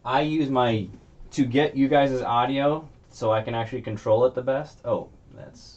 I use my to get you guys' audio so I can actually control it the best. Oh, that's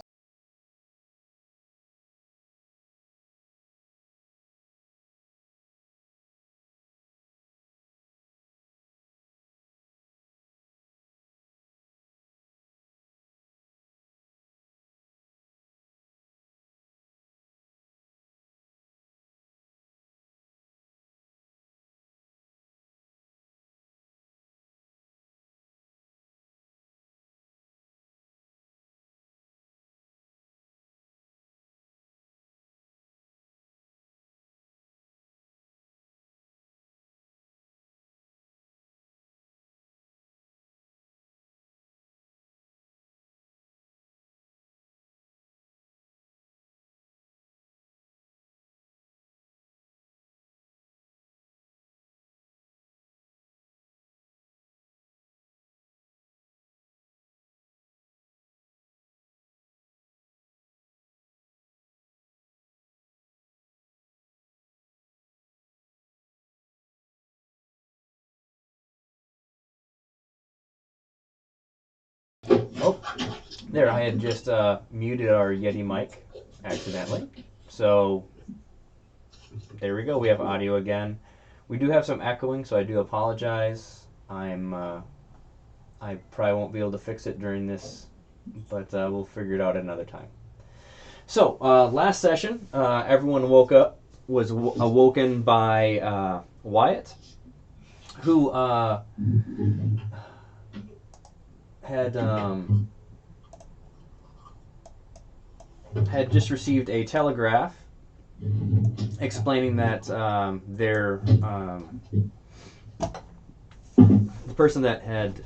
oh there. I had just muted our Yeti mic accidentally. So there we go. We have audio again. We do have some echoing, so I do apologize. I probably won't be able to fix it during this, but we'll figure it out another time. So last session, everyone was awoken by Wyatt, who had had just received a telegraph explaining that the person that had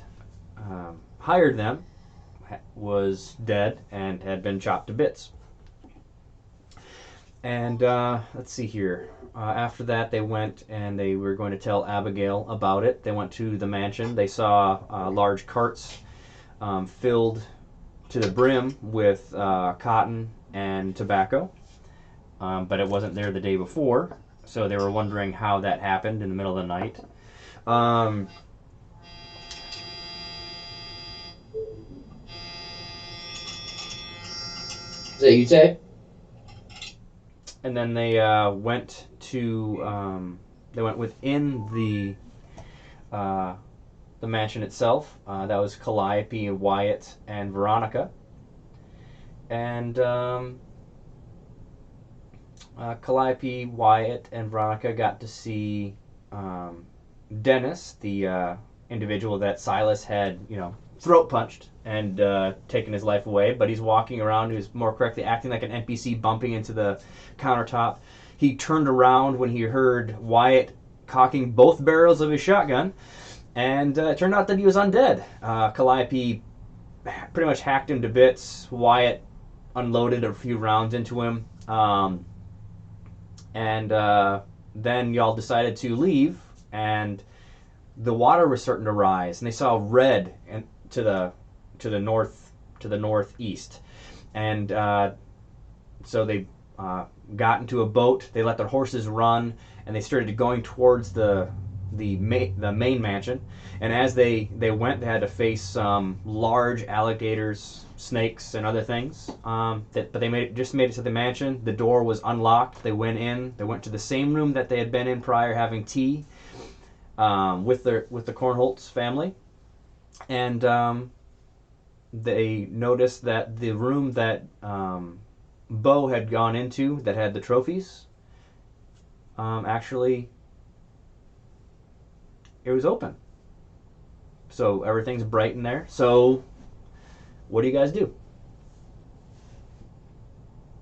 hired them was dead and had been chopped to bits. And let's see here. After that, they went and they were going to tell Abigail about it. They went to the mansion. They saw large carts filled to the brim with cotton and tobacco, but it wasn't there the day before, so they were wondering how that happened in the middle of the night. Is that you, Tay? And then they went to they went within the mansion itself. That was Calliope, Wyatt, and Veronica. And Calliope, Wyatt, and Veronica got to see Dennis, the individual that Silas had, throat punched and taken his life away. But he's walking around. He was more correctly acting like an NPC, bumping into the countertop. He turned around when he heard Wyatt cocking both barrels of his shotgun, and it turned out that he was undead. Calliope pretty much hacked him to bits. Wyatt unloaded a few rounds into him. And then y'all decided to leave, and the water was starting to rise, and they saw red to the northeast, and so they got into a boat. They let their horses run, and they started going towards the main mansion. And as they went, they had to face some large alligators, snakes, and other things. But they made it to the mansion. The door was unlocked. They went in. They went to the same room that they had been in prior, having tea with the Cornholtz family. And they noticed that the room that Bo had gone into, that had the trophies, actually, it was open. So everything's bright in there. So what do you guys do?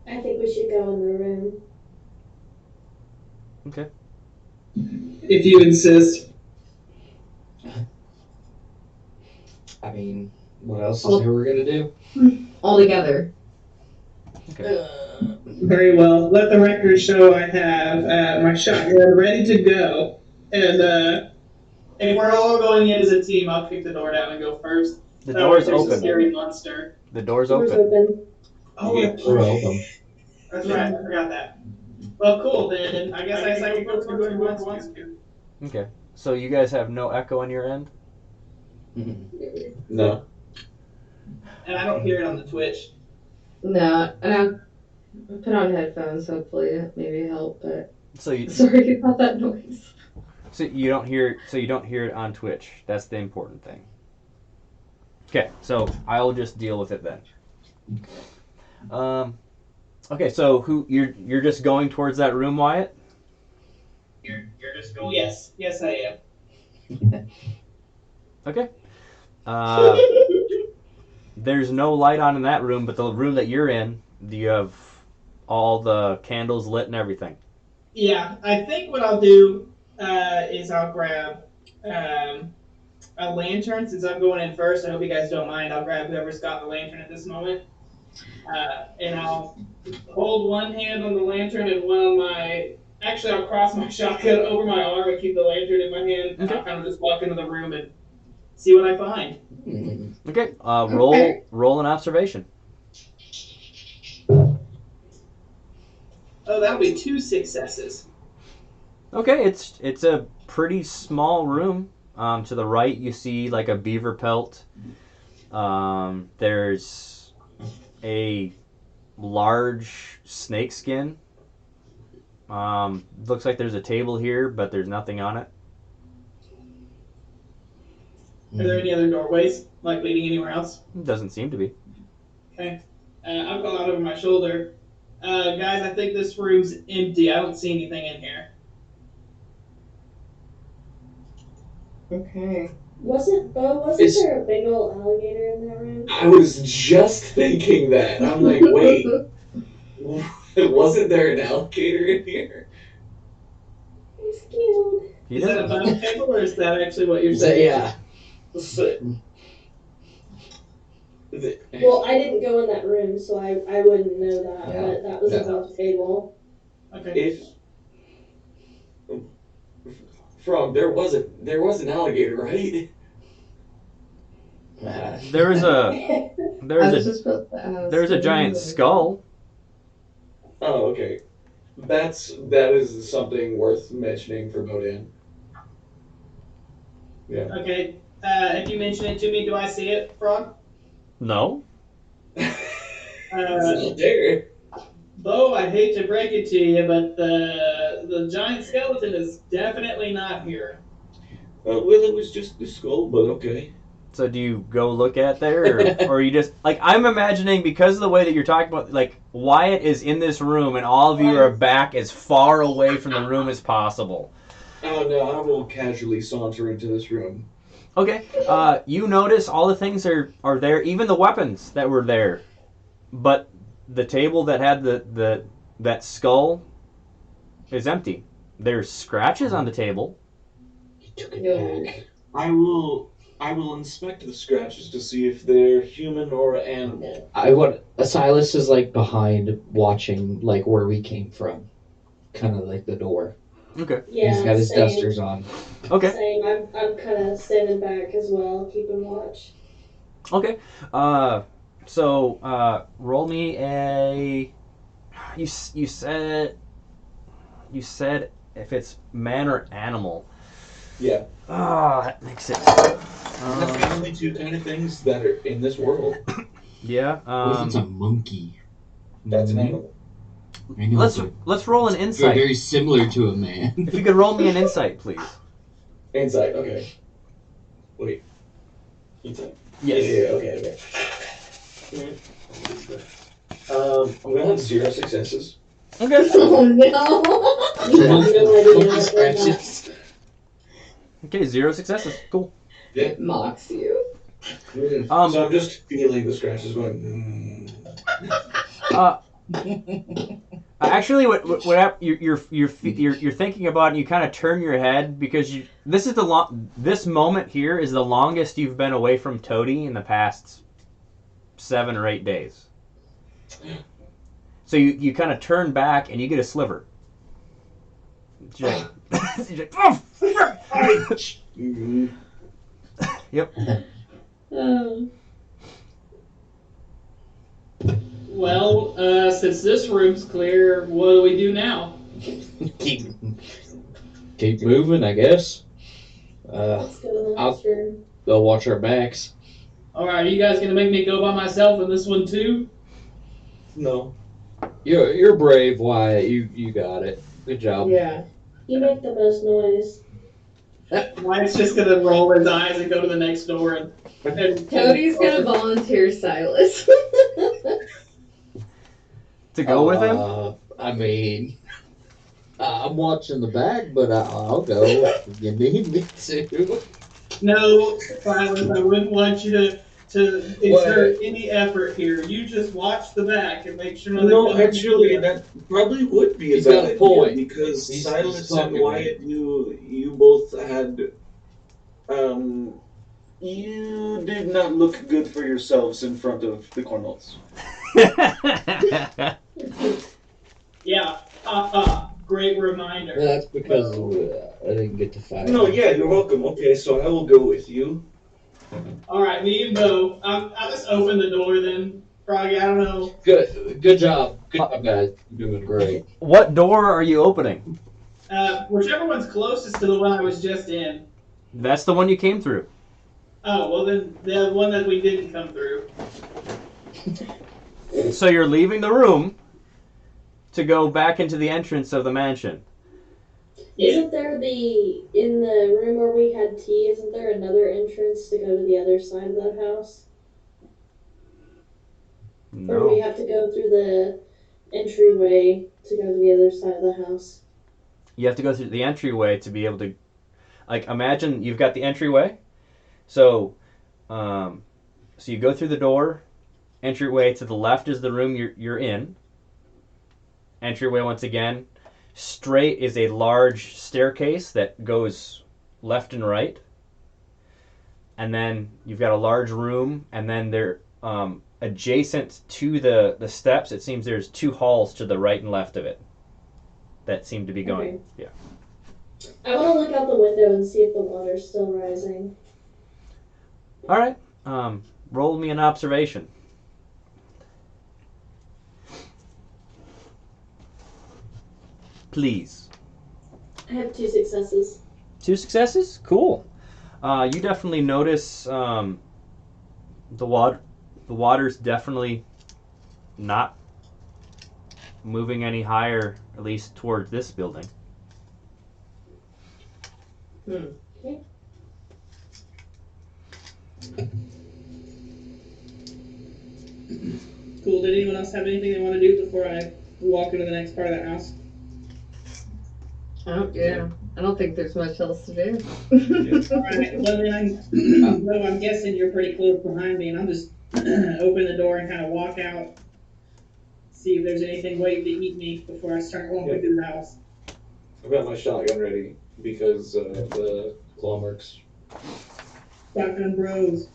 I think we should go in the room. Okay. If you insist. I mean, what else is we're gonna do? All together. Okay. Very well. Let the record show I have my shotgun ready to go. And if we're all going in as a team, I'll kick the door down and go first. The door's there's open. A scary monster. The door's Door's open. open. Oh, We're open. that's right. I forgot that. Well, cool. Then I guess I can go to whoever wants to. Okay. So you guys have no echo on your end? No. And I don't hear it on the Twitch. No, and I put on headphones. Hopefully, it maybe help. But So you sorry about that noise. so you don't hear it on Twitch. That's the important thing. Okay, so I'll just deal with it then. Okay, so you're just going towards that room, Wyatt? You're just going. Yes, I am. Okay. There's no light on in that room, but the room that you're in, you have all the candles lit and everything. Yeah, I think what I'll do is I'll grab a lantern since I'm going in first. I hope you guys don't mind. I'll grab whoever's got the lantern at this moment, and I'll hold one hand on the lantern and one on my. Actually, I'll cross my shotgun over my arm and keep the lantern in my hand, and I'll kind of just walk into the room and see what I find. Okay. Roll an observation. Oh, that'll be 2 successes. Okay, it's a pretty small room. To the right, you see like a beaver pelt. There's a large snake skin. Looks like there's a table here, but there's nothing on it. Are there any other doorways, like leading anywhere else? Doesn't seem to be. Okay. I'll call out over my shoulder. Guys, I think this room's empty. I don't see anything in here. Okay. Wasn't It's- there a big old alligator in that room? I was just thinking that. I'm like, wait, wasn't there an alligator in here? He's cute. He Is that a doesn't. bone table, or is that actually what you're saying? Yeah. Well, I didn't go in that room, so I wouldn't know that, Yeah. but that was Yeah. above the table. Okay. If Frog, there was an alligator, right? There is a I there's was a just about to ask. there's a giant skull. Oh, okay. That is something worth mentioning for Modin. Yeah. Okay. If you mention it to me, do I see it, Frog? No. It's not there. Bo, I hate to break it to you, but the giant skeleton is definitely not here. Well, it was just the skull, but okay. So do you go look at there, or you just like I'm imagining because of the way that you're talking about, like Wyatt is in this room and all of you are back as far away from the room as possible. Oh no, I will casually saunter into this room. Okay. You notice all the things are there, even the weapons that were there, but the table that had that skull is empty. There's scratches on the table. He took it back. I will inspect the scratches to see if they're human or animal. Silas is like behind watching like where we came from. Kind of like the door. Okay. Yeah, He's got his same. dusters on. Okay. Same. I'm kind of standing back as well, keeping watch. Okay. So roll me a. You said if it's man or animal. Yeah. That makes it. That's the only two kind of things that are in this world. Yeah. What if it's a monkey? That's an animal. I know, Let's roll an they're insight. very similar to a man. If you could roll me an insight, please. Insight, okay. Wait. Insight? Yes. Yeah, okay. I'm gonna have 0 successes. Okay. Oh no! You have no idea Monkey what scratches. Okay. 0 successes. Cool. It mocks you. So I'm just feeling the scratches going. Actually, what you're thinking about, and you kind of turn your head because this moment here is the longest you've been away from Toady in the past 7 or 8 days. So you kind of turn back and you get a sliver. You're like, oh, frick." Yep. Well, since this room's clear, what do we do now? Keep moving, I guess. Let's go in the I'll next room. go watch our backs. All right, are you guys gonna make me go by myself in this one too? No. You're brave, Wyatt. You got it. Good job. Yeah. You make the most noise. Wyatt's just gonna roll his eyes and go to the next door and Cody's gonna volunteer Silas. To go with him? I mean, I'm watching the back, but I'll go if you need me to. No, Silas, I wouldn't want you to exert any effort here. You just watch the back and make sure nothing No, comes actually, in. that probably would be a He's bad got a idea point. because He's Silas talking and to Wyatt, you both had you did not look good for yourselves in front of the Cornells. Yeah, great reminder. That's because I didn't get to fight. No, yeah, you're welcome. Okay, so I will go with you. All right, me and Bo. I'll just open the door then, Froggy. I don't know. Good job. Good job, guys. You're doing great. What door are you opening? Whichever one's closest to the one I was just in. That's the one you came through. Oh, well then the one that we didn't come through. So you're leaving the room to go back into the entrance of the mansion. Isn't there in the room where we had tea, isn't there another entrance to go to the other side of that house? Or do we No. have to go through the entryway to go to the other side of the house? You have to go through the entryway to be able to, like, imagine you've got the entryway. So, so you go through the door, entryway to the left is the room you're in. Entryway once again. Straight is a large staircase that goes left and right. And then you've got a large room, and then there, adjacent to the steps, it seems there's two halls to the right and left of it that seem to be going. Okay. Yeah. I want to look out the window and see if the water's still rising. All right. Roll me an observation. Please. I have 2 successes. 2 successes? Cool. You definitely notice the water's definitely not moving any higher, at least towards this building. Okay. Cool. Did anyone else have anything they want to do before I walk into the next part of the house? Oh, yeah. I don't think there's much else to do. All right. Well, then I'm guessing you're pretty close behind me, and I'll just open the door and kind of walk out, see if there's anything waiting to eat me before I start walking through the house. I've got my shotgun ready because the claw marks. Shotgun bros.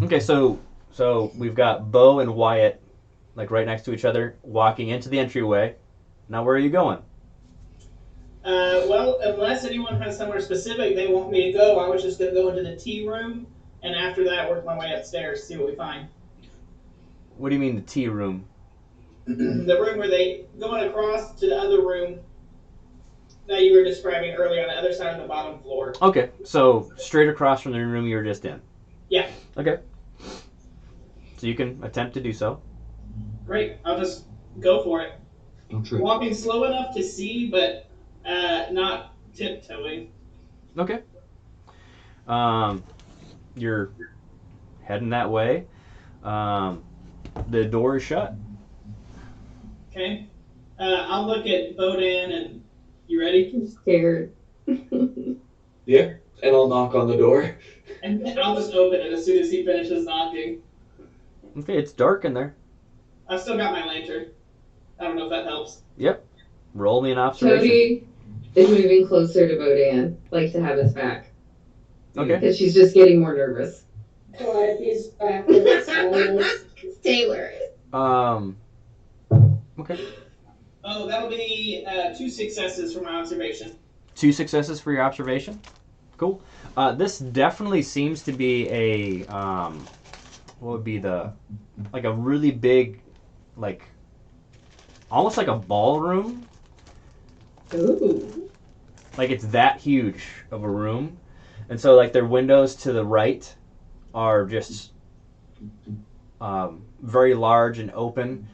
Okay, so we've got Bo and Wyatt like right next to each other, walking into the entryway. Now where are you going? Well, unless anyone has somewhere specific they want me to go, I was just going to go into the tea room, and after that, work my way upstairs, see what we find. What do you mean the tea room? The room where they going across to the other room that you were describing earlier on the other side of the bottom floor. Okay, so straight across from the room you were just in. Yeah. Okay. So you can attempt to do so. Great. I'll just go for it. Don't trip. Walking slow enough to see, but not tiptoeing. Okay. You're heading that way. The door is shut. Okay. I'll look at Bodan and you ready? I'm scared. Yeah, and I'll knock on the door. And I'll just open it as soon as he finishes knocking. Okay, it's dark in there. I've still got my lantern. I don't know if that helps. Yep. Roll me an observation. Cody is moving closer to Bodan, like to have his back. Okay. Because she's just getting more nervous. Calliope's back with Silas. Taylor. Okay. Oh, that'll be 2 successes for my observation. 2 successes for your observation. Cool. This definitely seems to be a what would be like a really big, like almost like a ballroom. Ooh. Like it's that huge of a room. And so like their windows to the right are just very large and open.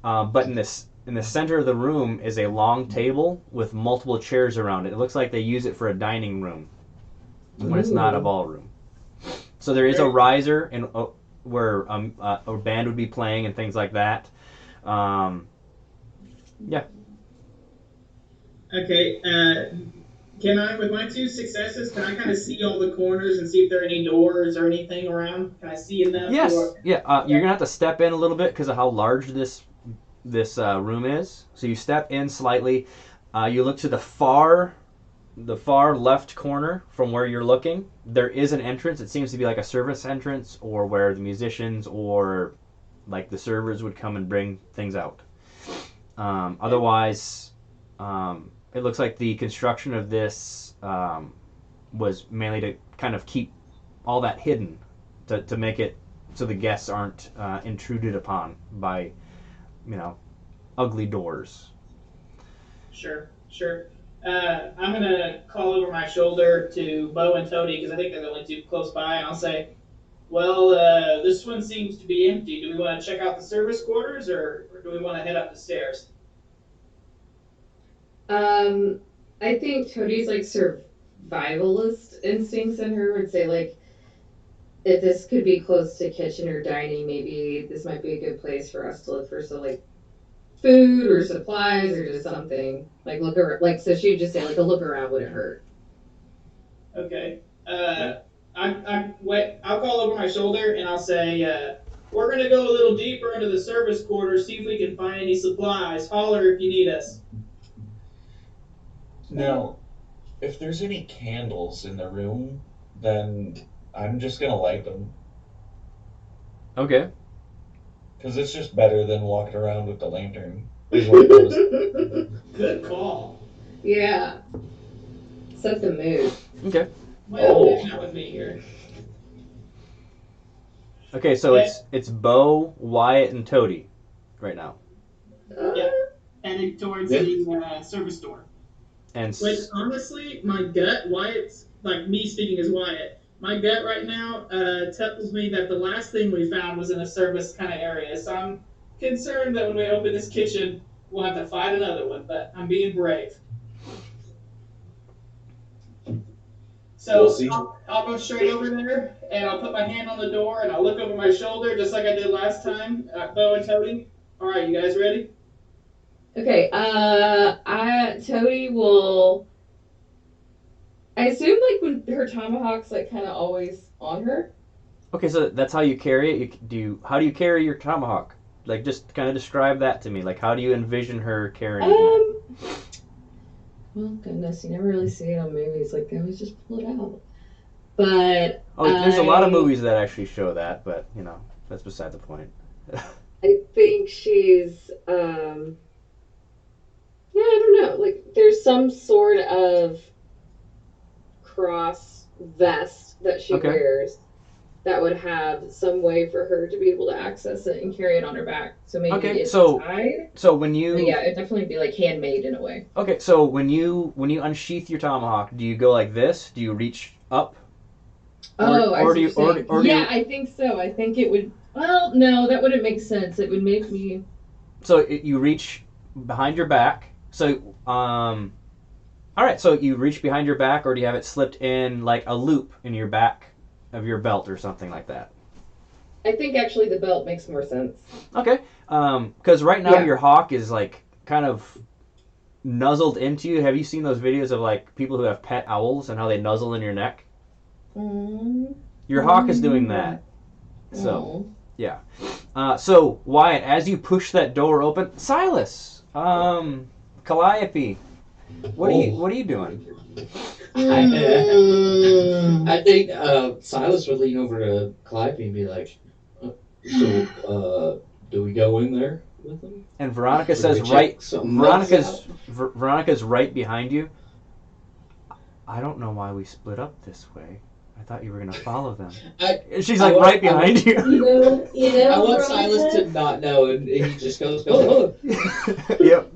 But in the center of the room is a long table with multiple chairs around it. It looks like they use it for a dining room when it's not a Ooh. ballroom. So there is a riser and where a band would be playing and things like that. Yeah. Okay. Can I, with my 2 successes, can I kind of see all the corners and see if there are any doors or anything around? Can I see enough to? Yes. Yeah. You're Okay. gonna have to step in a little bit because of how large this room is. So you step in slightly. You look to the far left corner from where you're looking. There is an entrance. It seems to be like a service entrance, or where the musicians or like the servers would come and bring things out. Otherwise, it looks like the construction of this was mainly to kind of keep all that hidden, to make it so the guests aren't intruded upon by, ugly doors. Sure, sure. I'm gonna call over my shoulder to Bo and Toady because I think they're the only two close by, and I'll say, "Well, this one seems to be empty. Do we want to check out the service quarters, or do we want to head up the stairs?" Um, I think Toadie's like survivalist instincts in her would say like if this could be close to kitchen or dining, maybe this might be a good place for us to look for so like food or supplies or just something. Like look around, like so she'd just say like a look around wouldn't hurt. Okay. Wait. I'll call over my shoulder and I'll say, "We're gonna go a little deeper into the service quarters, see if we can find any supplies. Holler if you need us." Now, if there's any candles in the room, then I'm just gonna light them Okay. because it's just better than walking around with the lantern. Is what I noticed. Good call. Yeah, set the mood. Okay. Well, Oh. hang out with me here. Okay. So Okay. it's Bo, Wyatt, and Toady right now, Yeah. Heading towards Yeah. the service door. and Which honestly, my gut, Wyatt's like me speaking as Wyatt. My gut right now tells me that the last thing we found was in a service kind of area. So I'm concerned that when we open this kitchen, we'll have to fight another one. But I'm being brave. So We'll see. I'll go straight over there and I'll put my hand on the door and I'll look over my shoulder just like I did last time, Bo and Toady. All right, you guys ready? Okay, I Toady will. I assume like when her tomahawk's like kind of always on her. okay. So that's how you carry it. How do you carry your tomahawk? Like, just kind of describe that to me. Like, how do you envision her carrying it? Well, goodness, you never really see it on movies. Like they always just pull it out. But Oh, there's a lot of I- movies that actually show that, but that's beside the point. I think she's yeah, I don't know. Like there's some sort of cross vest that she Okay. wears that would have some way for her to be able to access it and carry it on her back. So maybe Okay, it's so- tied. So when But you yeah, it'd definitely be like handmade in a way. okay, so when you unsheath your tomahawk, do you go like this? Do you reach up? Oh, I or see do you what you're saying. or do Yeah, you, I think so. I think it would. Well, no, that wouldn't make sense. It would make me. so you reach behind your back. So all right, so you reach behind your back, or do you have it slipped in like a loop in your back of your belt or something like that? I think actually the belt makes more sense. Okay, because right now Yeah. your hawk is like kind of nuzzled into you. Have you seen those videos of like people who have pet owls and how they nuzzle in your neck? Your hawk is doing that. So yeah. So Wyatt, as you push that door open, Silas, Calliope, what are you doing? I think Silas would lean over to Calliope and be like, do we go in there with them? And Veronica Or do says we check right. something else out? Veronica's right behind you. I don't know why we split up this way. I thought you were gonna follow them. She's like right behind you. I want Silas to not know, and he just goes, oh. Yep.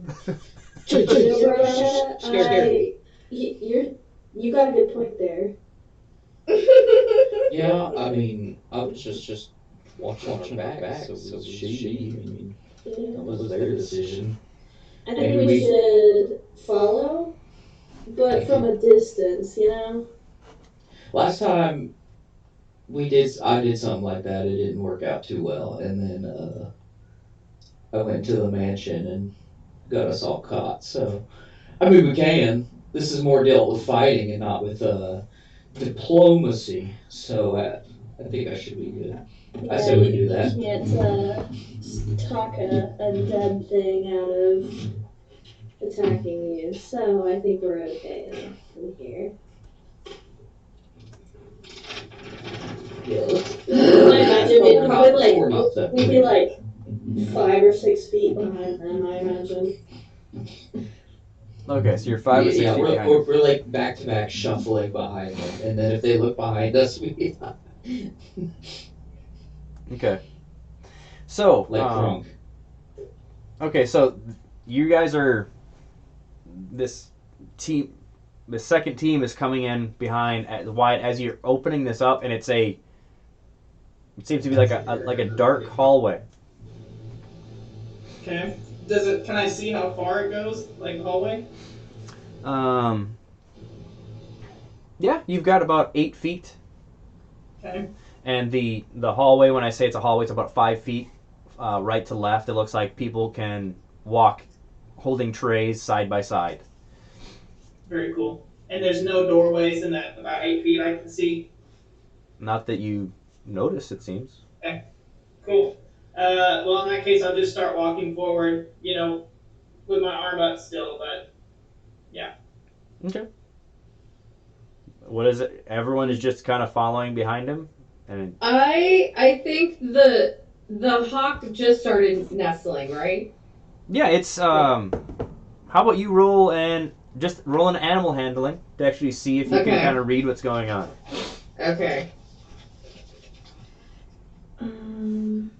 You got a good point there. Yeah, I mean, I was just watching our back, so it was shady. I mean, that Yeah. was their decision. I think Maybe we we. should follow, but from Okay. a distance, you know? Last time I did something like that. It didn't work out too well, and then I went into the mansion and got us all caught. So I mean, we can. This is more dealt with fighting and not with diplomacy. So I think I should be good. I Yeah, say we do you that. can't talk a dead thing out of attacking you, so I think we're okay in here. Yeah, I imagine we'd probably we're not that we'd be big. like 5 or 6 feet behind them, I imagine. Okay, so you're 5 or 6 Yeah, feet behind him. we're like back to back shuffling behind them, and then if they look behind us, we Okay. So, like crunk. okay, so you guys are this team. The second team is coming in behind at wide as you're opening this up, and it seems to be like a dark hallway. Okay. Does it? Can I see how far it goes? Like the hallway? Um, yeah, you've got about 8 feet, Okay. and the hallway. When I say it's a hallway, it's about 5 feet, right to left. It looks like people can walk holding trays side by side. Very cool. And there's no doorways in that about 8 feet I can see. Not that you notice, it seems. Okay. Cool. Well, in that case, I'll just start walking forward. With my arm up still, but yeah. Okay. What is it? Everyone is just kind of following behind him, and I think the hawk just started nestling, right? yeah, it's how about you roll and just roll an animal handling to actually see if you can kind Okay. of read what's going on. Okay. Um.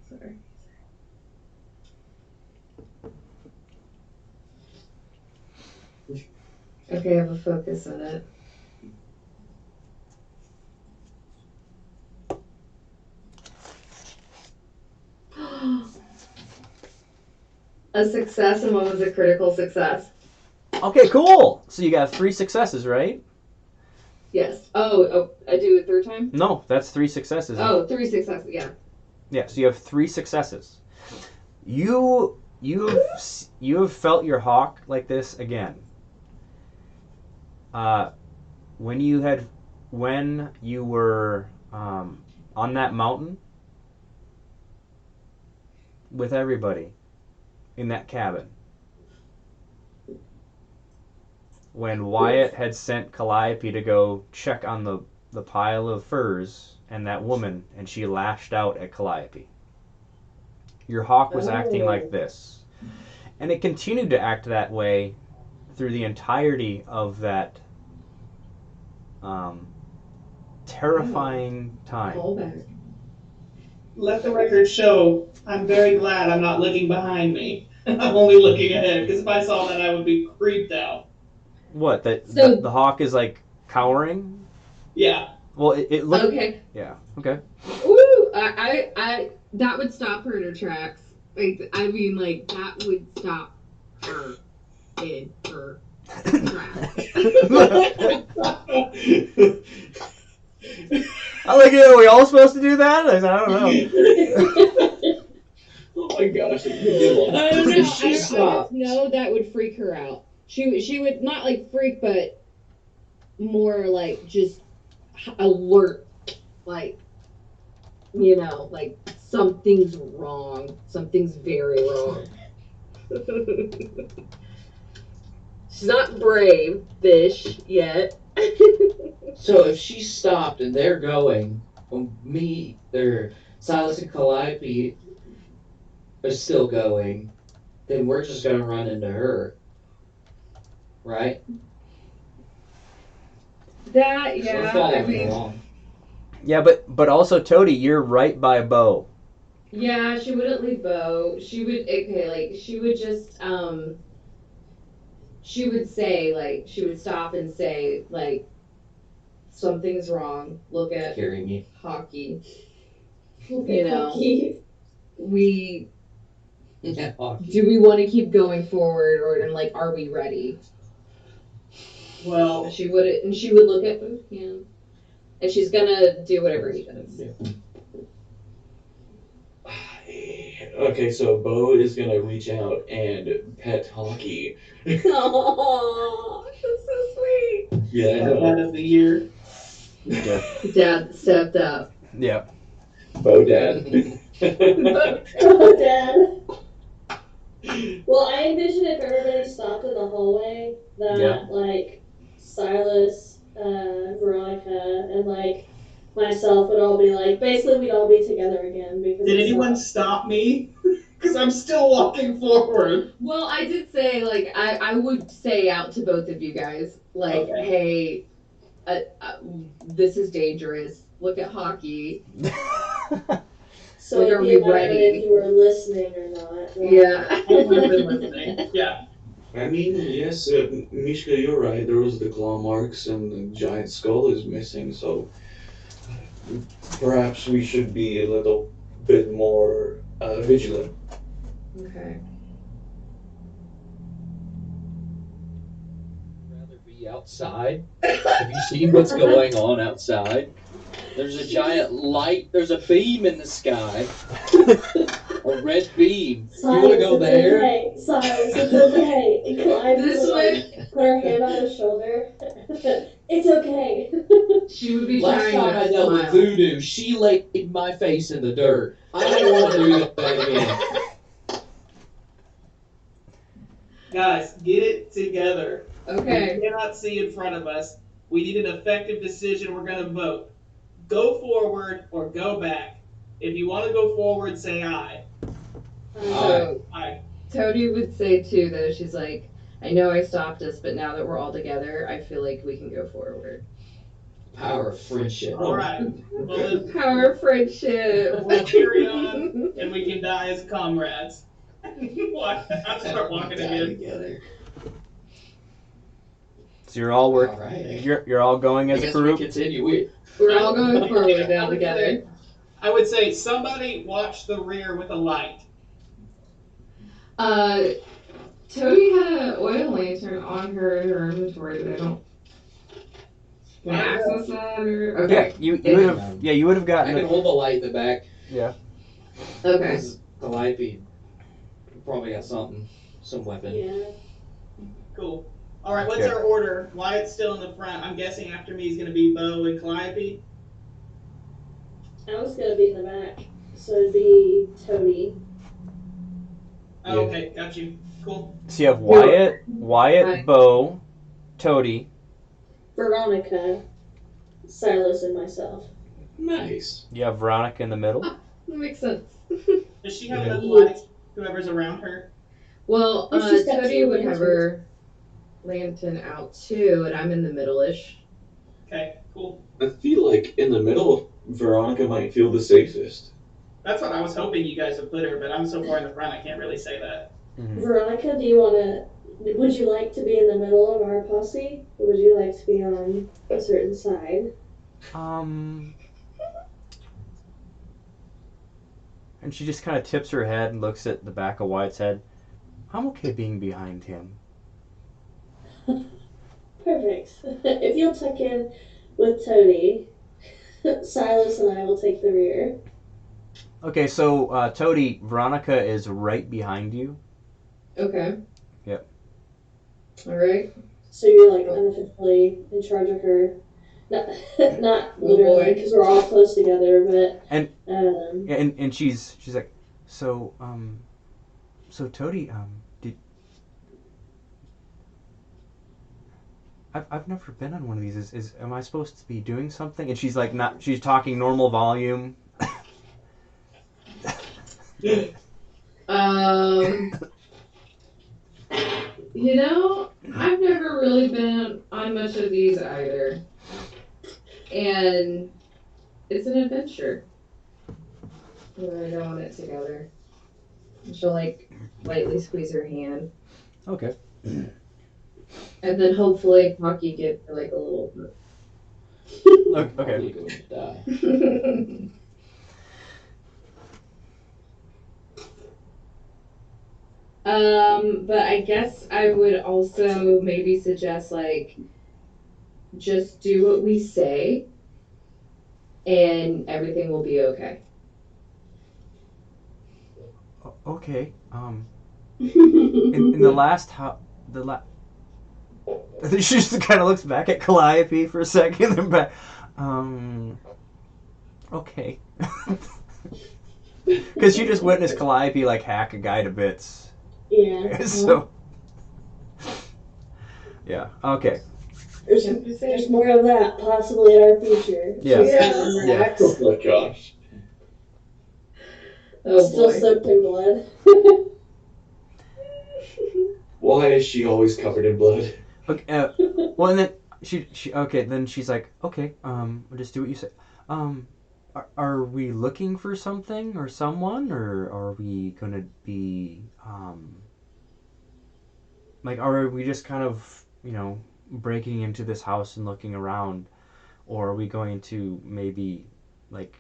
Sorry. Okay, I have a focus on it. A success, and one was a critical success. Okay, cool. So you got 3 successes, right? Yes. Oh, I do it third time? No, that's 3 successes. Oh, three successes, yeah. Yeah, so you have 3 successes. You have felt your hawk like this again. Uh, when you were on that mountain with everybody in that cabin. When Wyatt had sent Calliope to go check on the pile of furs and that woman, and she lashed out at Calliope. Your hawk was acting like Oh. this. And it continued to act that way through the entirety of that um, terrifying time. Callback. Let the record show I'm very glad I'm not looking behind me. I'm only looking ahead because if I saw that, I would be creeped out. What? That So, the hawk is like cowering? Yeah. Well, it looked. okay. Yeah. Okay. Ooh, that would stop her in her tracks. Like, I mean, like, that would stop her in her tracks. I like it. Are we all supposed to do that? I don't know. Oh my gosh, it's a I good one. don't know. If she I stopped, just know that would freak her out. She would not like freak, but more like just alert, like like something's wrong. Something's very wrong. She's not brave fish yet. so if she stopped and they're going, me or Silas and Calliope are still going, then we're just gonna run into her, right? That 'Cause we're yeah, I following mean along. Yeah, but also Toady, you're right by Bo. yeah, she wouldn't leave Bo. She would okay, like she would just she would say like she would stop and say like something's wrong. Look at Carry me. hockey. Okay, You know, hockey. we Hockey. do we want to keep going forward, or and like, are we ready? Well, She would look at both hands, and she's gonna do whatever he does. Yeah. okay, so Bo is gonna reach out and pet Hockey. Oh, that's so sweet. Yeah, I Dad know. of the year. Yeah. Dad stepped up. Yeah. Bo Dad. Oh, Dad. Well, I envision if everybody stopped in the hallway, that Yeah. like Silas, Veronica, and like myself would all be like, basically we'd all be together again because Did it's anyone not. stop me? Because I'm still walking forward. Well, I did say, like, I would say out to both of you guys, like, Okay. hey, this is dangerous. Look at hockey. So Like, it'd are be we a matter of ready? if you were listening or not. Right? Yeah. I would have been listening. Yeah. I mean, yes, Mishka, you're right. There was the claw marks and the giant skull is missing, so perhaps we should be a little bit more vigilant. Okay. Rather be outside. Have you seen what's going on outside? There's a giant light. There's a beam in the sky. A red beam. You want to go It's there? okay. Silas, it's okay. And Clive This would like way. put her hand on his shoulder. It's okay. She would be Last trying time to I dealt with smile. voodoo, she laid my face in the dirt. I don't want to do that again. Guys, get it together. Okay. We cannot see in front of us. We need an effective decision. We're going to vote. Go forward or go back. If you want to go forward, say aye. So Aye. Tony would say too, though, she's like, I know I stopped us, but now that we're all together, I feel like we can go forward. Power of friendship. All right. Well, then Power of friendship. we'll carry on and we can die as comrades. I'll start walking Die again. together. So you're all All right. you're all going I as a guess we group. continue. We're all going forward now together. I would say somebody watch the rear with a light. Tony had an oil lantern on her in her inventory, but I don't. Can I access that or? Okay. Yeah, you would have I gotten can it. hold the light in the back. Yeah. Okay. The light beam probably got something, some weapon. Yeah. Cool. All right, what's Okay. our order? Wyatt's still in the front. I'm guessing after me is going to be Bo and Calliope. I was gonna be in the back, so it'd be Tony. Oh, Yeah. okay, got you. Cool. So you have Right. Wyatt, Bo, Toady. Veronica, Silas, and myself. Nice. You have Veronica in the middle. That makes sense. Does she have Yeah. enough lights? Whoever's around her. Well, She's got Tony two would have lanterns. her lantern out too, and I'm in the middle-ish. Okay, cool. I feel like in the middle, Veronica might feel the safest. That's what I was hoping you guys would put her, but I'm so far in the front I can't really say that. Veronica, would you like to be in the middle of our posse? Or would you like to be on a certain side? And she just kind of tips her head and looks at the back of Wyatt's head. I'm okay being behind him. Perfect. If you'll tuck in with Tony, Silas and I will take the rear. Okay, so Toady, Veronica is right behind you. Okay. Yep. All right. So you're like unofficially in charge of her. Not literally, boy. because we're all close together, but Yeah, and she's like, so Toady, did I've never been on one of these. Is am I supposed to be doing something? And she's like, not. She's talking normal volume. You know, I've never really been on much of these either. And it's an adventure. We're gonna go on it together. And she'll like lightly squeeze her hand. Okay. And then hopefully Hockey gives her like a little I'm Okay. probably going to die. But I guess I would also maybe suggest like just do what we say and everything will be okay. Okay. In the last the la- she just kind of looks back at Calliope for a second, and back. Um. Okay. Because she just witnessed Calliope like hack a guy to bits. Yeah. So yeah. Okay. There's more of that possibly in our future. Yeah. She's Yeah. still in Yeah. Oh racks, my gosh. Oh still boy. soaked in blood. Why is she always covered in blood? Okay. Well, and then she okay. Then she's like, okay. I'll just do what you say. Um. Are we looking for something or someone, or are we gonna be like, are we just kind of breaking into this house and looking around, or are we going to maybe like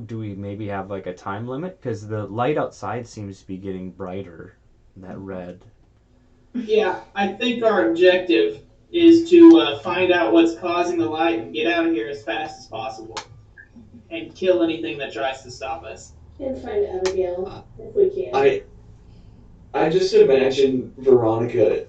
do we maybe have like a time limit because the light outside seems to be getting brighter, that red. Yeah, I think our objective is to find out what's causing the light and get out of here as fast as possible and kill anything that tries to stop us. And find Abigail if we can. I I just imagine Veronica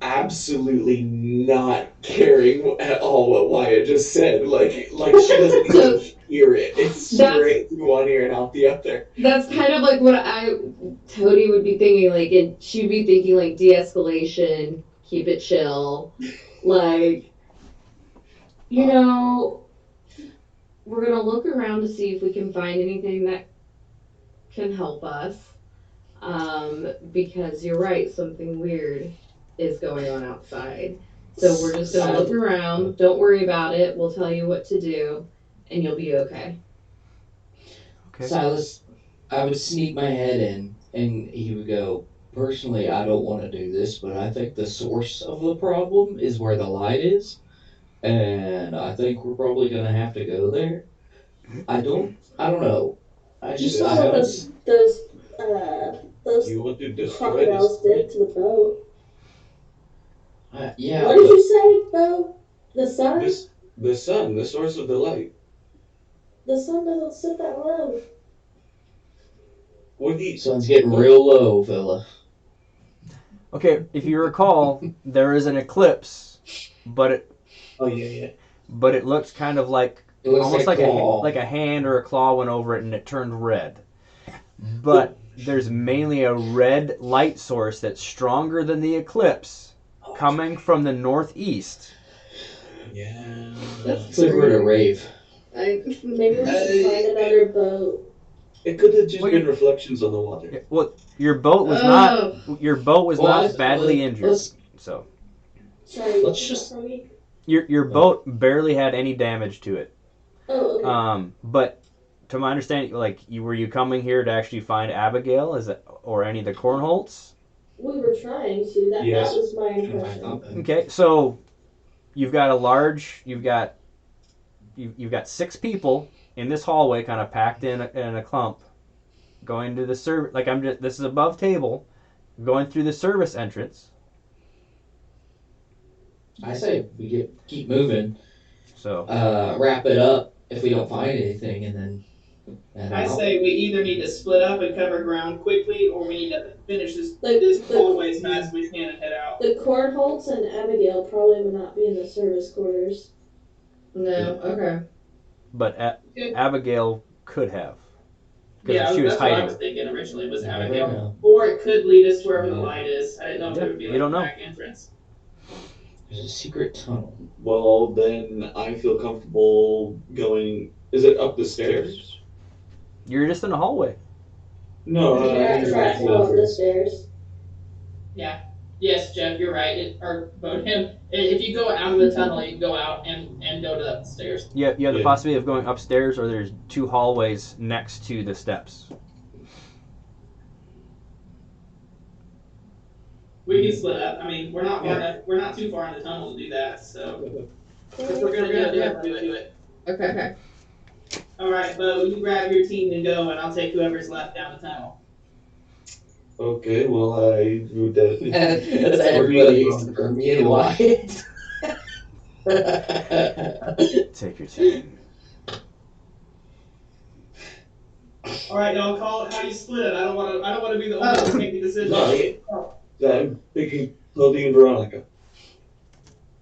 absolutely not caring at all what Wyatt just said. Like she doesn't even So hear it. It's that's straight through one ear and out the other. that's kind of like what Tony would be thinking, like, and she'd be thinking like de-escalation, keep it chill, like, you know, we're gonna look around to see if we can find anything that can help us. Because you're right, something weird is going on outside. So we're just gonna look Sad. around. Don't worry about it. We'll tell you what to do, and you'll be okay. Okay. Silas, I would sneak my head in, and he would go, personally, I don't want to do this, but I think the source of the problem is where the light is, and I think we're probably going to have to go there. I don't know. You saw I what haven't, This those you want to destroy this crocodiles did to the boat. yeah, What did but you say, Bo? The sun? this the sun, the source of the light. The sun doesn't sit that low. What do you sun's getting what real low, fella. Okay, if you recall, there is an eclipse, but Oh yeah, yeah. it looks kind of like It looks almost like like claw. a hand or a claw went over it and it turned red. But there's mainly a red light source that's stronger than the eclipse, Oh, that's coming right. from the northeast. Yeah. That's It's like we're in a true. rave. Maybe we should find another boat. It could have just Well, been reflections on the water. well, your boat was not Oh, Well, badly injured, so Sorry, what let's was that just from me? your boat barely had any damage to it. Oh, okay. But to my understanding, like were you coming here to actually find Abigail, is it, or any of the Cornholts? We were trying to. That Yes. was my I impression. thought Okay, so you've got a large, you've got six people in this hallway, kind of packed in a clump, going to the service. Like I'm just this is above table, going through the service entrance. I say we keep moving, So wrap it up if we don't find anything, and then head I out. say we either need to split up and cover ground quickly, or we need to finish this The hallway as fast as we can and head out. the Cornholts and Abigail probably would not be in the service quarters. no. Okay. but Okay. Abigail could have, because Yeah, she was that's what I hiding. was thinking originally was You never Abigail, know. or it could lead us to wherever the Yeah. light is. I didn't know if Yeah, there would be you like a don't know. back entrance. There's a secret tunnel. Well, then I feel comfortable going. Is it up the stairs? You're just in a hallway. No, You're gonna have to try to fall up the stairs. Yeah. Yes, Jeff, you're right. Or vote him. If you go out of the tunnel, you can go out and go to the stairs. You have the Yeah. possibility of going upstairs, or there's two hallways next to the steps. We can split up. I mean, we're not far Yeah. enough. We're not too far in the tunnel to do that. So If we're gonna do it, let's do it. Okay. All right, Bo, you grab your team and go, and I'll take whoever's left down the tunnel. Okay, well, I would definitely. That's everybody except for me and Wyatt. Take your team. All right, y'all call it how you split it. I don't want to. I don't want to be the only one to make the decision. No, I'm thinking Cody and Veronica.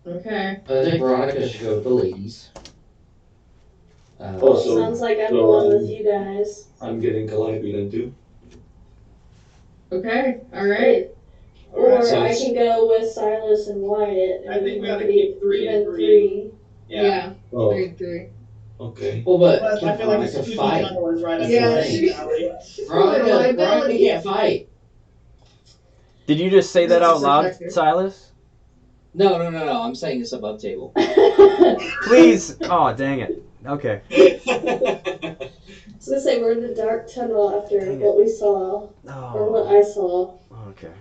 Okay. I think Veronica should go with the ladies. Also- Sounds like I'm so, going with you guys. I'm getting Calliope then too. Okay. All right. Or Alright, so I it's- can go with Silas and Wyatt. And I think we make oughta it keep 3 and even 3. Yeah. Yeah. Oh, 3. okay. well, but Plus, I can feel like the Veronica squeaky fight? tunnel is right up Yeah, the she- alley. Veronica can't fight. Did you just say that That's a out loud, protector. Silas? No. I'm saying it's above table. Please. Oh, dang it. Okay. I was gonna say we're in the dark tunnel after Dang it. what we saw, or what Oh. I saw. Okay.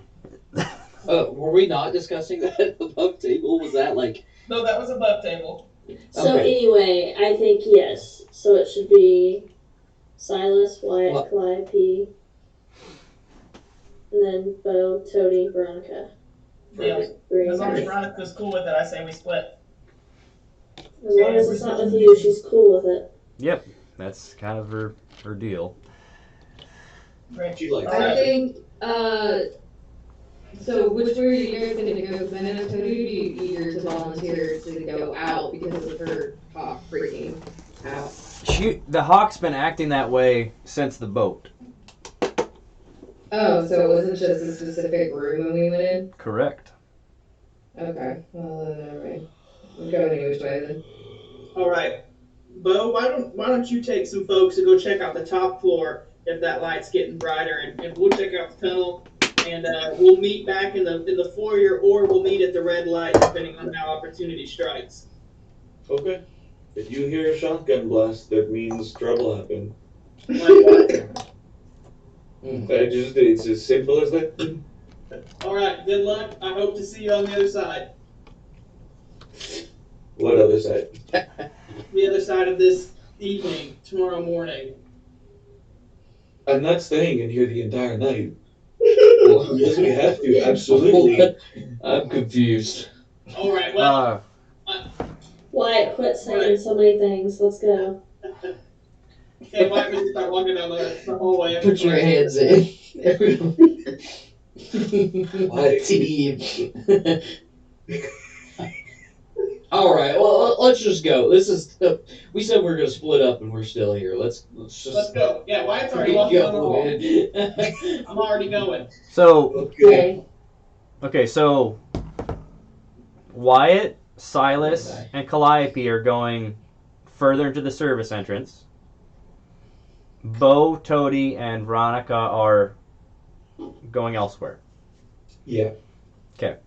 Were we not discussing that above table? Was that like? No, that was above table. So Okay. anyway, I think yes. So it should be Silas, Wyatt, What? Calliope, and then Bo, Tony, Veronica. Deal. 3 As and long as 3. Veronica's cool with it, I say we split. As long as it's not with you, she's cool with it. Yep. That's kind of her deal. Great. She likes I that. think. So which way are you guys gonna go? Because I know Tony would be eager to volunteer to go out because of her hawk freaking out. The hawk's been acting that way since the boat. Oh, so it wasn't just a specific room when we went in? Correct. Okay. Well, never mind. I'm going any which way then. All right, Bo, why don't you take some folks to go check out the top floor if that light's getting brighter, and we'll check out the tunnel, and we'll meet back in the foyer, or we'll meet at the red light depending on how opportunity strikes. Okay. If you hear a shotgun blast, that means trouble happened. Like what? It's as simple as that. All right, good luck. I hope to see you on the other side. What other side? The other side of this evening, tomorrow morning. I'm not staying in here the entire night. Unless we have to, absolutely. I'm confused. All right, well, Wyatt, quit saying so many things. Let's go. okay, why don't we start walking down the hallway? Put your hands in. Why? Team. All right. Well, let's just go. This is. We said we were gonna split up, and we're still here. Let's just. Let's go. Yeah, Wyatt's already walking down the hall. man. I'm already going. So, Okay. okay, so Wyatt, Silas, and Calliope are going further into the service entrance. Bo, Toady, and Veronica are going elsewhere. Yeah. Okay.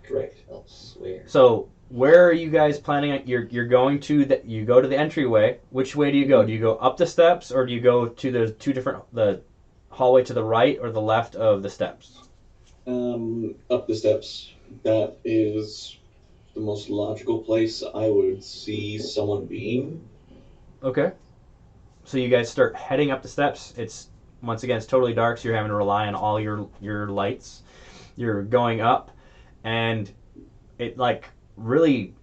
Correct. Elsewhere. So, where are you guys planning on? You're going to you go to the entryway. Which way do you go? Do you go up the steps, or do you go to the the hallway to the right or the left of the steps? Up the steps. That is the most logical place I would see someone being. Okay. So you guys start heading up the steps. It's once again it's totally dark, so you're having to rely on all your lights. You're going up, and it like really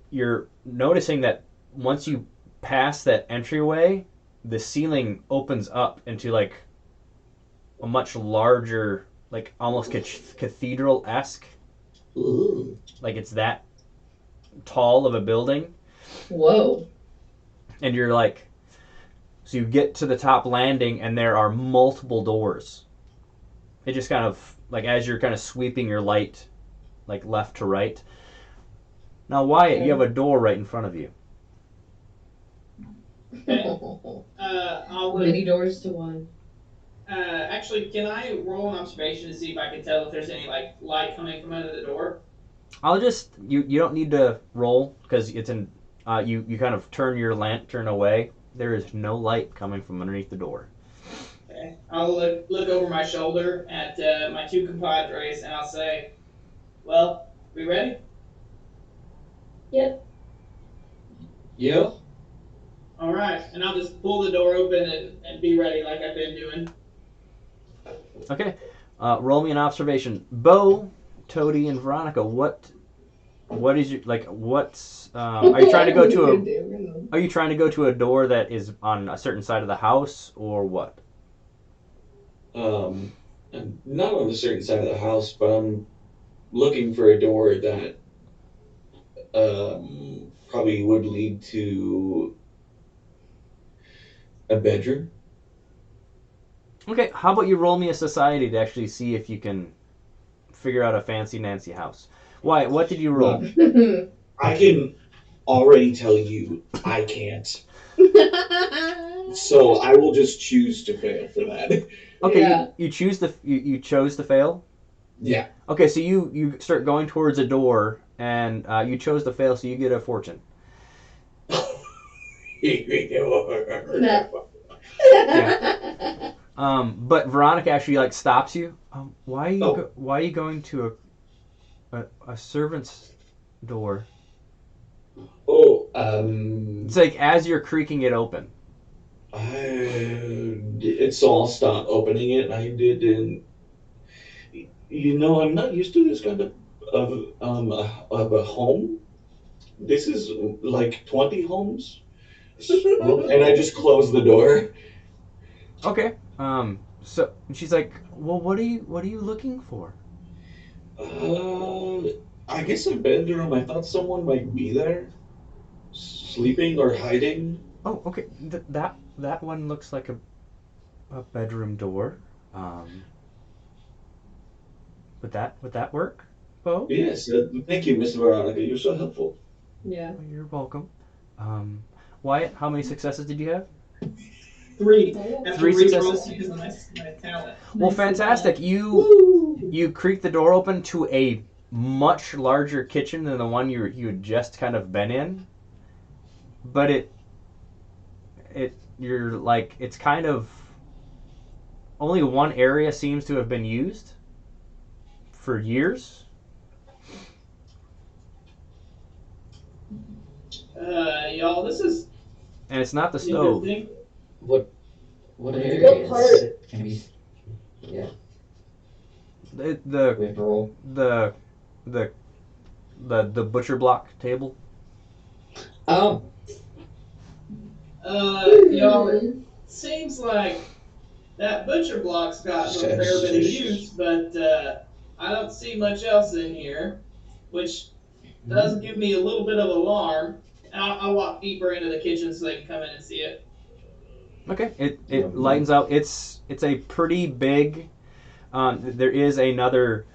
you're noticing that once you pass that entryway, the ceiling opens up into like a much larger, like almost cathedral-esque. Ooh. Like it's that tall of a building. Whoa. And you're like, so you get to the top landing and there are multiple doors. It just kind of like as you're kind of sweeping your light like left to right. Now Wyatt, you have a door right in front of you. I'll Many doors to one. actually, can I roll an observation to see if I can tell if there's any like light coming from under the door? I'll just you don't need to roll because it's in you kind of turn your lantern away. There is no light coming from underneath the door. Okay. I'll look over my shoulder at my two compadres and I'll say, "Well, we ready?" Yep. Yeah. All right, and I'll just pull the door open and be ready like I've been doing. Okay. Roll me an observation. Bo, Toady, and Veronica. What is your like? What's are you trying to go to a? Are you trying to go to a door that is on a certain side of the house, or what? Um, I'm not on a certain side of the house, but I'm looking for a door that probably would lead to a bedroom. Okay. How about you roll me a society to actually see if you can figure out a fancy Nancy house? Why? What did you roll? Look, I can already tell you I can't. So I will just choose to fail for that. Okay, Yeah. you choose you chose to fail. Yeah. Okay, so you start going towards a door, and you chose to fail, so you get a fortune. No. But Veronica actually like stops you. Oh, Why are you going to a servant's door? oh, It's like as you're creaking it open. so I'll stop opening it. I didn't. I'm not used to this kind of a home. This is like 20 homes, and I just close the door. Okay. So she's like, well, what are you looking for? Uh, I guess a bedroom. I thought someone might be there, sleeping or hiding. Oh, okay. That one looks like a bedroom door. Um, would that work, Bo? Yes, thank you, Miss Veronica. You're so helpful. Yeah. Well, you're welcome. Um, Wyatt, how many successes did you have? 3. Oh, I have to Three re-roll successes. because of my talent. Well, nicely fantastic. done. You creak the door open to a much larger kitchen than the one you had just kind of been in, but you're like it's kind of only one area seems to have been used for years, Y'all, this is and it's not the stove. interesting. What what What part? areas can we? Yeah, The the we have to roll. the the the butcher block table. Oh, Y'all, it seems like that butcher block's gotten a fair bit of use, but I don't see much else in here, which does give me a little bit of alarm. And I'll walk deeper into the kitchen so they can come in and see it. Okay, it um, lightens out. It's a pretty big. There is another.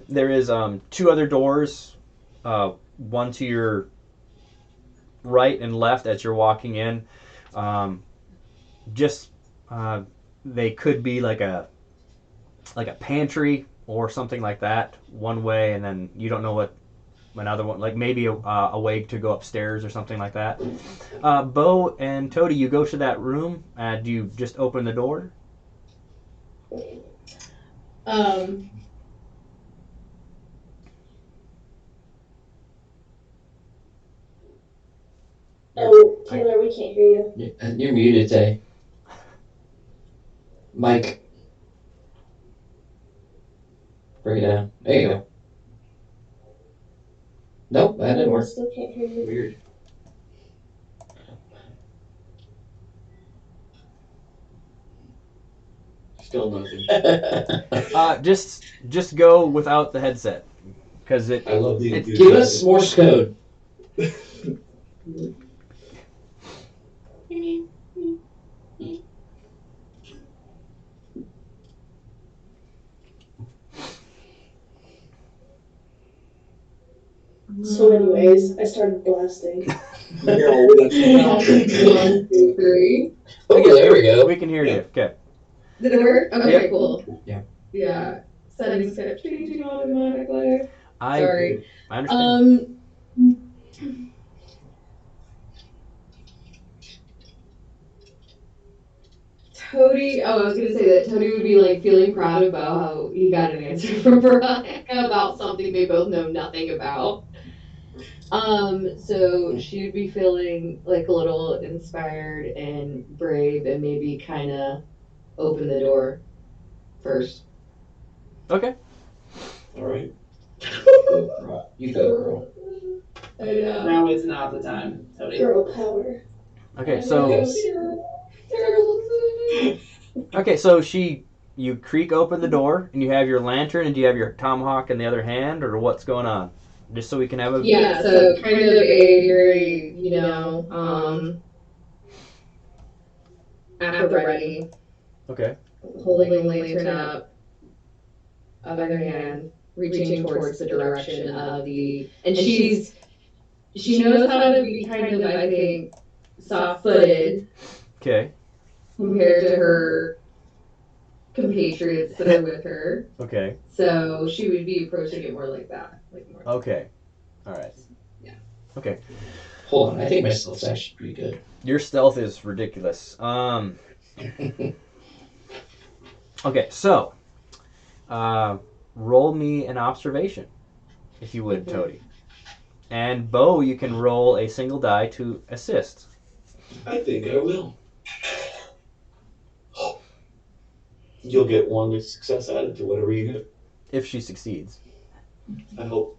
There is two other doors, one to your right and left as you're walking in. Um, just they could be like a pantry or something like that one way, and then you don't know what another one like maybe a way to go upstairs or something like that. Bo and Toady, you go to that room. Do you just open the door? Um, You're, Oh, I, Taylor, we can't hear you. you're muted, Tay. Mike, bring it down. There you go. Nope, that didn't No, we work. still can't hear you. Weird. Still nothing. just go without the headset because I love the it Give us enthusiasm. Morse code. So, anyways, I started blasting. No, that's not. 1, 2, 3. Oh, there we go. we can hear you. Okay. Did it work? Okay, Yep. cool. Yeah. Yeah. Settings kept changing automatically. I Sorry. I understand. Toady. Oh, I was gonna say that Toady would be like feeling proud about how he got an answer from Veronica about something they both know nothing about. So she would be feeling like a little inspired and brave and maybe kind of open the door first. Okay. All right. Go, girl. You go, girl. I know. Now is not the time, Tony. Girl power. Okay. I So know. Yes. Terrible decision. okay. So you creak open the door and you have your lantern and do you have your tomahawk in the other hand or what's going on? Just so we can have a. Yeah, so kind of a very, at the ready, Okay. holding the lantern up, other hand reaching towards the direction of and she knows how to be kind of, I think, soft-footed Okay. compared to her compatriots that are with her. Okay. So she would be approaching it more like that, like more. Okay. All right. Yeah. Okay. Hold on, I think my stealth's actually pretty good. Your stealth is ridiculous. Okay. So, uh, roll me an observation, if you would, Okay. Toady. And Bo, you can roll a single die to assist. I think I will. You'll get one success added to whatever you get. If she succeeds. I hope.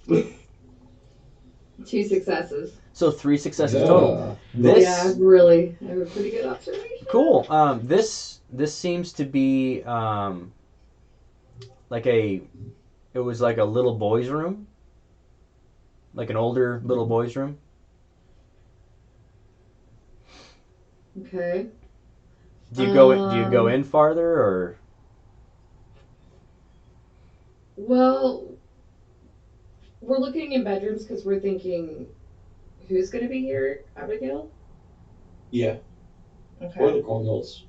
2 successes. So 3 successes total. This Yeah, really. I have a pretty good observation. cool. This seems to be like it was like a little boy's room, like an older little boy's room. Okay. Do you go in farther or? Well, we're looking in bedrooms because we're thinking, who's going to be here? Abigail? Yeah. Okay. Or the cornholes.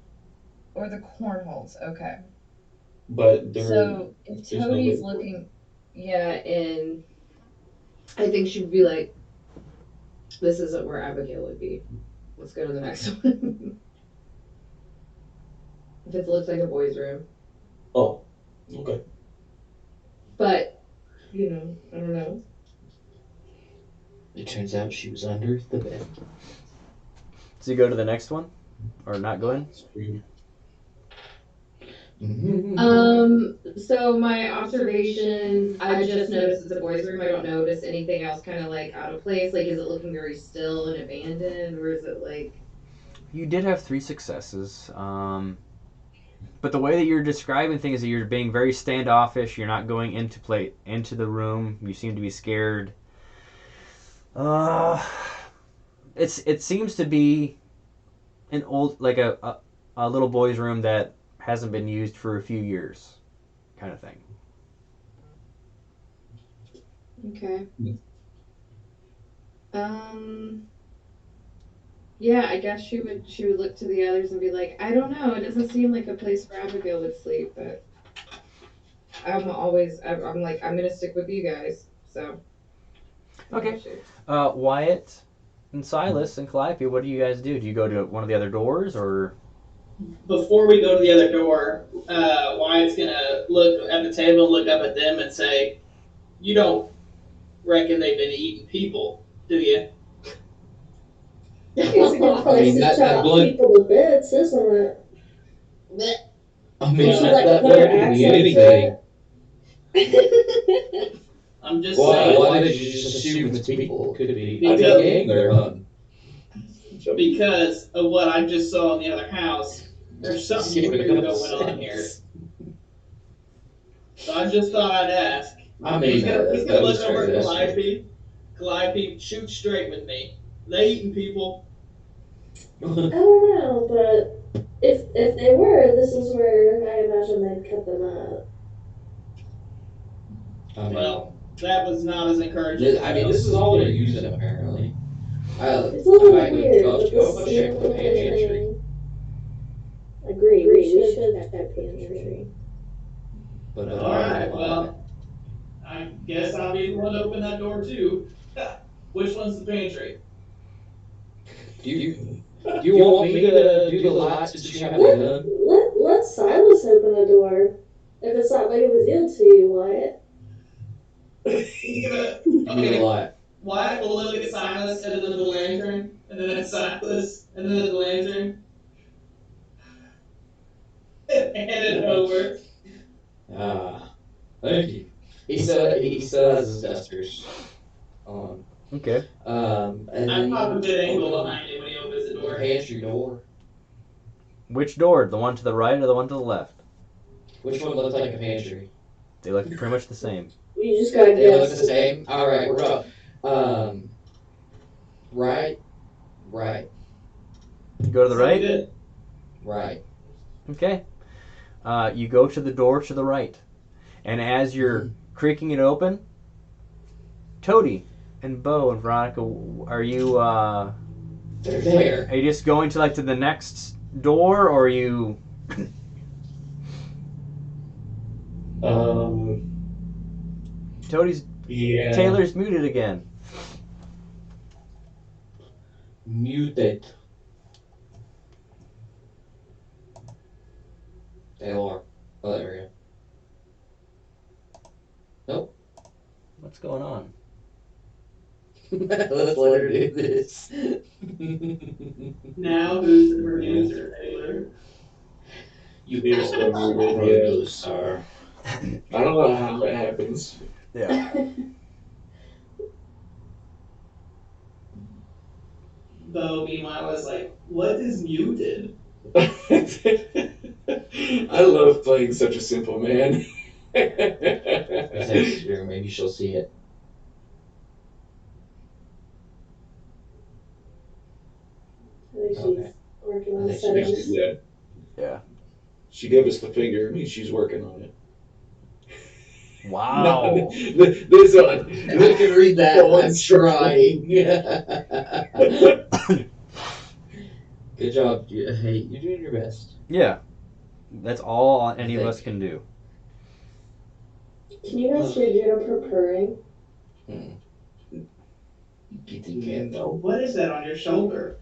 Or the cornholes. Okay. But there. So if there's no Toadie's way- looking, yeah, and I think she would be like, this isn't where Abigail would be. Let's go to the next one. If it looks like a boy's room. Oh. Okay. But, I don't know. It turns out she was under the bed. So you go to the next one, or not go in? Scream. So my observations, I just noticed it's a boys' room. I don't notice anything else kind of like out of place. Like, is it looking very still and abandoned, or is it like? You did have 3 successes. But the way that you're describing things is that you're being very standoffish. You're not going into the room. You seem to be scared. Uh, it seems to be an old like a little boy's room that hasn't been used for a few years, kind of thing. Okay. Yeah, I guess she would look to the others and be like, I don't know. It doesn't seem like a place where Abigail would sleep, but I'm like, I'm gonna stick with you guys. So. Okay. Yeah, sure. Wyatt and Silas and Calliope, what do you guys do? Do you go to one of the other doors or? Before we go to the other door, Wyatt's gonna look at the table, look up at them, and say, "You don't reckon they've been eating people, do you?" It's a good place to chop people to bits, isn't it? I mean, Would you like to that put her would be accent anything. to it? I'm just Why? saying. Why did you just assume it's people? It could be a Because- gang they're hunting. Because of what I just saw in the other house, there's something Give it weird a couple going on here. cents. So I just thought I'd ask. I mean, He's gonna that look is over fair. at That's fair. Calliope. Calliope, shoot straight with me. They eating people. I don't know, but if they were, this is where I imagine they'd cut them up. I mean, Well, that was not as encouraging. this is all they're using apparently. It's a little I might weird, go but go this check the sample pantry. thing. Agree, we should check the pantry. But All right, well, I guess I'll be the one to open that door too. Which one's the pantry? do you want me to do the lights since you have the gun? Let Silas open the door. If it's not big of a deal to you, Wyatt. He's gonna. Give me the light. Wyatt will look at Silas and then at the lantern, and then at Silas, and then at the lantern, and hand it over. Ah, thank you. He still has his dusters on. Okay. And I then pop a you good angle open behind him when he opens the the door. pantry door. Which door? The one to the right or the one to the left? Which one looks like a pantry? They look pretty much the same. You just gotta They look guess. the same. All right, we're going. Right, right, You go to the So we right? did. right. Okay. You go to the door to the right. And as you're creaking it open, Toady and Bo and Veronica, are you They're there. are you just going to like to the next door, or are you Um, Toady's yeah. Taylor's muted again. Muted. Taylor. Oh, there we go. Nope. What's going on? Let's let her do this. Now who's the producer, Taylor? You You're still muted, yeah. sir. I don't know how it happens. Yeah. Bo, meanwhile, is like, what is muted? I love playing such a simple man. I texted her. Maybe she'll see it. I think she's Okay. working I on think she settings. Yeah. Yeah. She gave us the finger. I mean, she's working on it. Wow. No, this one. I can read that. I'm trying. Good job. Hey, you're doing your best. Yeah. That's all any of us can do. Can you guys hear Juniper purring? Kitty cat, though. What is that on your shoulder?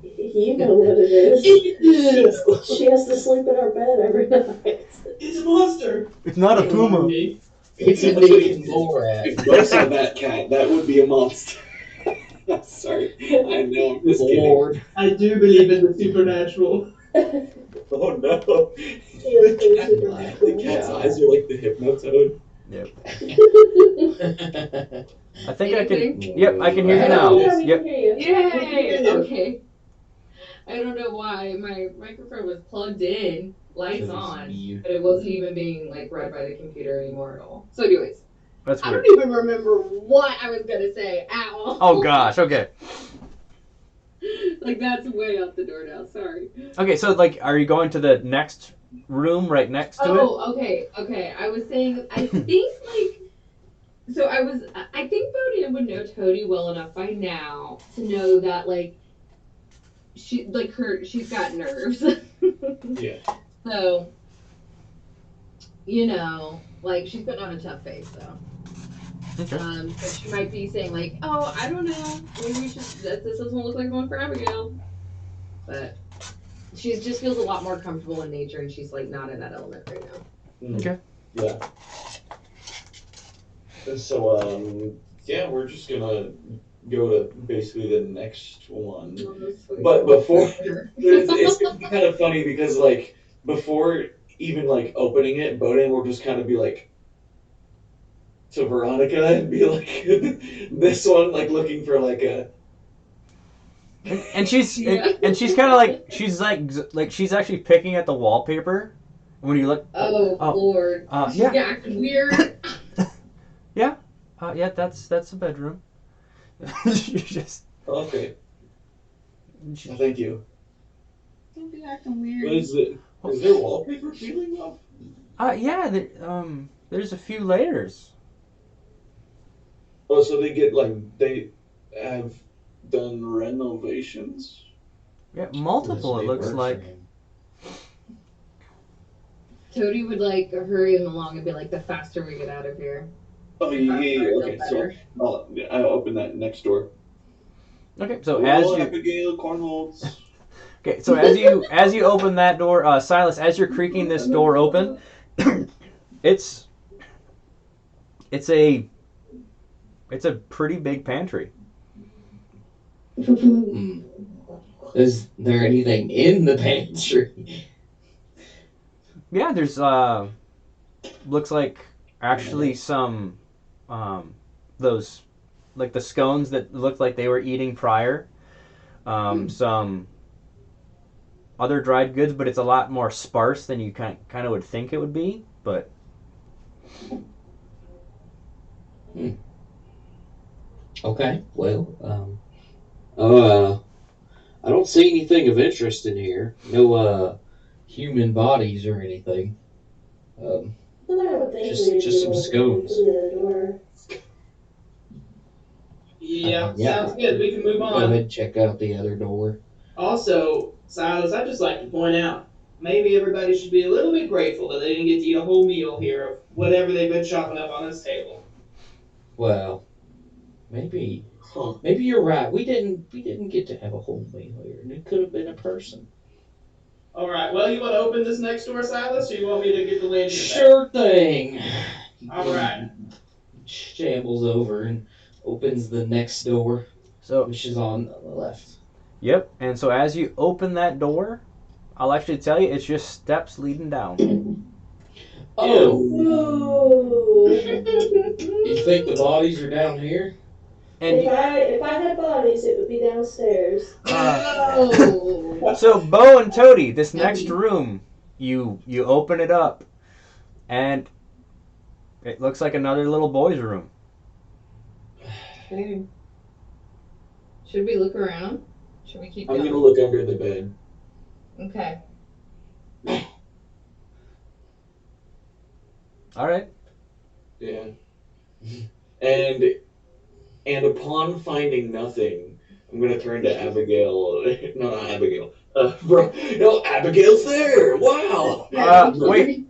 You know what it is. She has to sleep in our bed every night. It's a monster. It's not a It puma. warned me. It's a Nathan Borat. If Bo saw that cat, that would be a monster. Sorry. I know, I'm just kidding. Lord. I do believe in the supernatural. Oh no. She is pretty The supernatural. cat's eyes are like the hypnotoad. Yep. Yep. I think I can. Anything? Yep, I can hear you Oh, now. yeah, we Yep. can hear you. Yay! Okay. I don't know why my microphone was plugged in, lights on, but it wasn't even being like read by the computer anymore at all. So, anyways, That's I weird. don't even remember what I was gonna say at all. Oh gosh. Okay. Like that's way out the door now. Sorry. Okay. So like, are you going to the next room right next to it? Oh, okay. I was saying, I think like, so I think Bodhi would know Toady well enough by now to know that like, she's got nerves. Yeah. So, you know, like she's putting on a tough face though. Okay. So she might be saying like, oh, I don't know, maybe we should. This doesn't look like one for Abigail, but she just feels a lot more comfortable in nature, and she's like not in that element right now. Okay. Yeah. And so, yeah, we're just gonna go to basically the next one. But before, it's kind of funny because, like, before even, like, opening it, Bowden will just kind of be like, to Veronica and be like, this one, like, looking for, like, a. And she's Yeah. and she's kind of like she's actually picking at the wallpaper when you look. Oh, Lord, she's yeah. acting weird. Yeah, that's a bedroom. She just. Okay. Thank you. Don't be acting What weird. is it? Is there wallpaper peeling off? Yeah. There's a few layers. Oh, so they get, like, they have done renovations? Yeah, multiple. It looks like. Toady would like hurry them along and be like, the faster we get out of here. Oh, the yeah, faster yeah, I feel okay, so better. I'll open that next door. Okay, so Hello, as you. Abigail Cornholz. Okay, so as you open that door, Silas, as you're creaking this door open, it's a It's a pretty big pantry. Hmm. Is there anything in the pantry? Yeah, there's looks like actually some um, those like the scones that looked like they were eating prior. Some other dried goods, but it's a lot more sparse than you kind of would think it would be. But Hmm. Okay. Well, uh, I don't see anything of interest in here. No, human bodies or anything. Um, Then I would think we'd just be some able to move to scones. the other door. Yeah, Yeah. sounds good. We can move Go ahead on. and check out the other door. Also, Silas, I'd just like to point out maybe everybody should be a little bit grateful that they didn't get to eat a whole meal here of whatever they've been chopping up on this table. Well, maybe Huh. maybe you're right. We didn't get to have a whole meal here, and it could have been a person. All right. Well, you want to open this next door, Silas, or you want me to get the lantern back? Sure thing. All right. Shambles over and opens the next door, so which is on the left. yep. And so as you open that door, I'll actually tell you it's just steps leading down. Oh, Ooh. you think the bodies are down here? And If I had bodies, it would be downstairs. No. so Bo and Toady, this next room, you open it up, and it looks like another little boy's room. Okay. Should we look around? Should we keep I'm going? gonna look under the bed. Okay. All right. Yeah. And upon finding nothing, I'm gonna turn to Abigail. No, not Abigail. No, Abigail's there. Wow. Wait.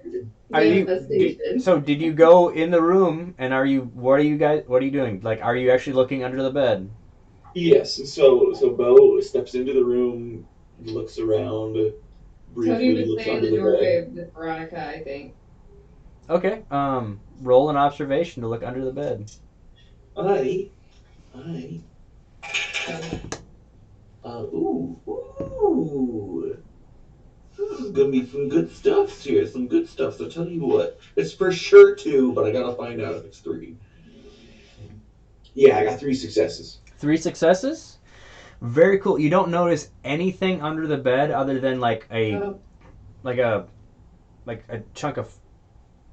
Are you? Manifestation. So did you go in the room and are you? What are you guys? What are you doing? Like, are you actually looking under the bed? Yes. So Bo steps into the room, looks around Tony briefly, would looks stay in under the the bed. doorway with Veronica, I think. Okay. Roll an observation to look under the bed. Aye. Aye. So, Ooh. This is gonna be some good stuff here. Some good stuff. So tell you what, it's for sure two, but I gotta find out if it's three. Yeah, I got three successes. 3 successes. Very cool. You don't notice anything under the bed other than oh, like a like a chunk of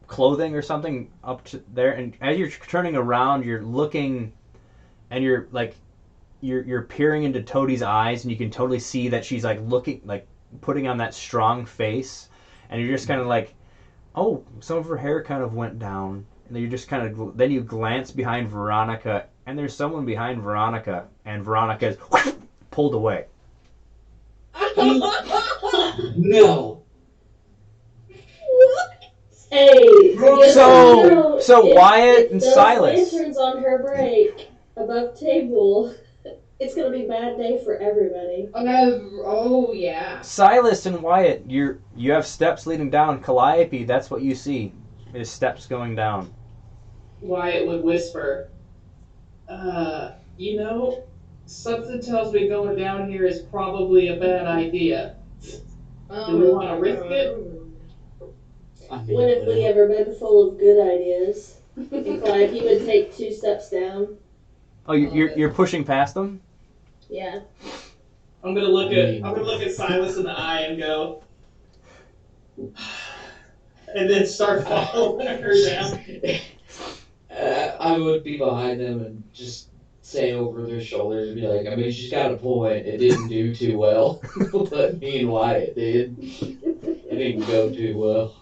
clothing or something up to there. And as you're turning around, you're looking, and you're like you're peering into Toadie's eyes, and you can totally see that she's like looking, like putting on that strong face, and you're just kind of like, oh, some of her hair kind of went down, and then you just kind of then you glance behind Veronica, and there's someone behind Veronica, and Veronica is pulled away. No. Hey, So Wyatt and those Silas. lanterns on her break above table. It's gonna be a bad day for everybody. oh, yeah. Silas and Wyatt, you have steps leading down. Calliope, that's what you see, is steps going down. Wyatt would whisper, you know, something tells me going down here is probably a bad idea. Do we want to risk it? I When mean, have we ever been full of good ideas? And Calliope would take 2 steps down. Oh, you're pushing past them. Yeah. I'm gonna look at Silas in the eye and go, and then start following her down. I would be behind them and just say over their shoulders and be like, I mean, she's got a point. It didn't do too well, but me and Wyatt did. It didn't go too well.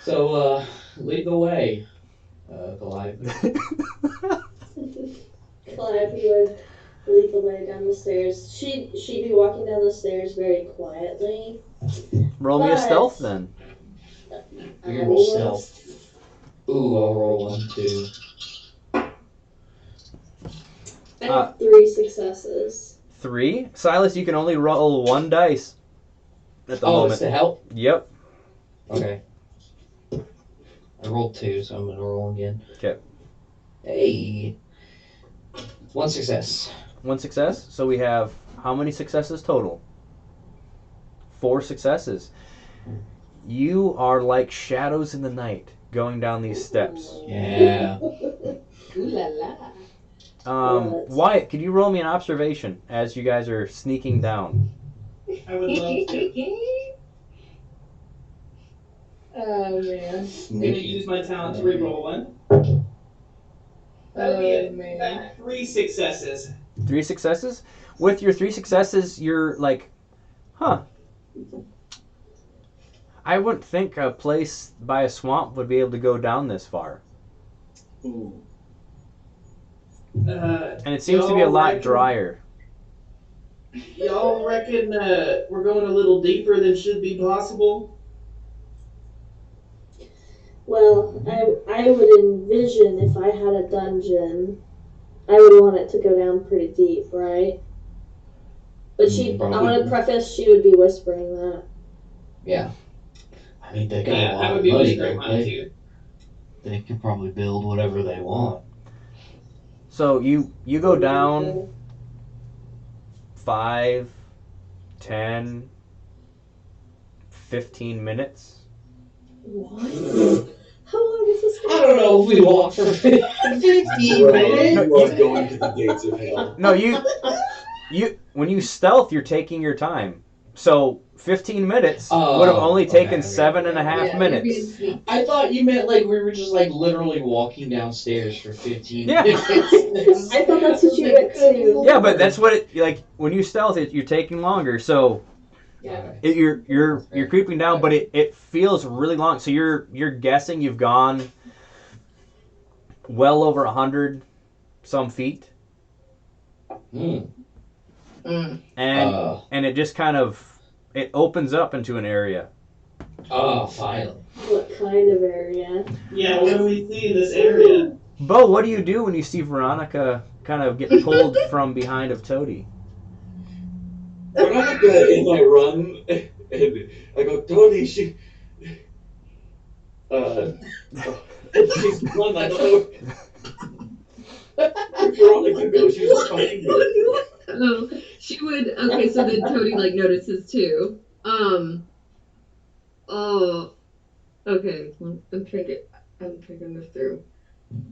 So, lead the way, Calliope. Calliope would lead the way down the stairs. She'd be walking down the stairs very quietly. Roll me a But- stealth then. You can roll stealth. Ooh, I'll roll one too. I have 3 successes. 3. Silas, you can only roll 1 dice at the Oh, moment. it's to help? Yep. Okay. I rolled 2, so I'm going to roll again. Okay. Hey, one success. One success. So we have how many successes total? 4 successes. You are like shadows in the night going down these steps. Yeah. Ooh la la. What? Wyatt, could you roll me an observation as you guys are sneaking down? I would love to. Oh man. I'm gonna Sneaky. use my talent to reroll one. That'll be Oh it. man. 3 successes. 3 successes? With your 3 successes, you're like, huh. I wouldn't think a place by a swamp would be able to go down this far. Ooh. And it seems to be a lot drier. Y'all reckon we're going a little deeper than should be possible? Well, I would envision if I had a dungeon, I would want it to go down pretty deep, right? But I Probably. want to preface she would be whispering that. Yeah. I mean, they got a Yeah, lot I would of be money. whispering mine too. They can probably build whatever they want. So you go down 5, 10, 15 minutes. What? How long is this I don't know if we walk for 15 Well, minutes. you love going to the gates of hell. No, you when you stealth, you're taking your time. So 15 minutes would have only taken okay. 7.5 Yeah, minutes. you're being sneaky. I thought you meant like we were just like literally walking downstairs for 15 Yeah. minutes. I thought that's what you meant too. Yeah, but that's what it like when you stealth it, you're taking longer. So Yeah. you're creeping down, but it feels really long. So you're guessing you've gone well over 100 some feet, Hmm. and it just kind of it opens up into an area. Finally. What kind of area? Yeah, what do we see in this area? Bo, what do you do when you see Veronica kind of get pulled from behind of Toady? Veronica, in my run, and I go, Tony, she's one, I don't know. Where'd Veronica go? She was behind me. Oh, she would. Okay, so then Toady like notices too. Oh, okay. I'm thinking this through.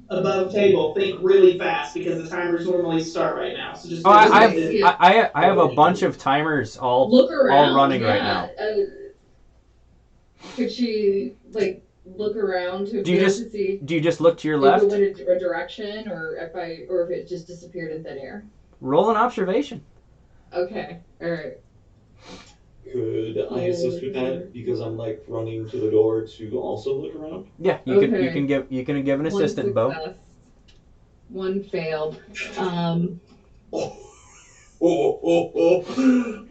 Above table, think really fast because the timers normally start right now. So just Oh, Yeah. I have a bunch of timers Look around. all running yeah. right now. Could she like look around to Do you be able just to see do you just look to your if left? it went in a direction, or if it just disappeared in thin air? Roll an observation. Okay. All right. Could I assist with that? Because I'm like running to the door to also look around. Yeah, you Okay. can give an assistant, Bo. One success. One failed.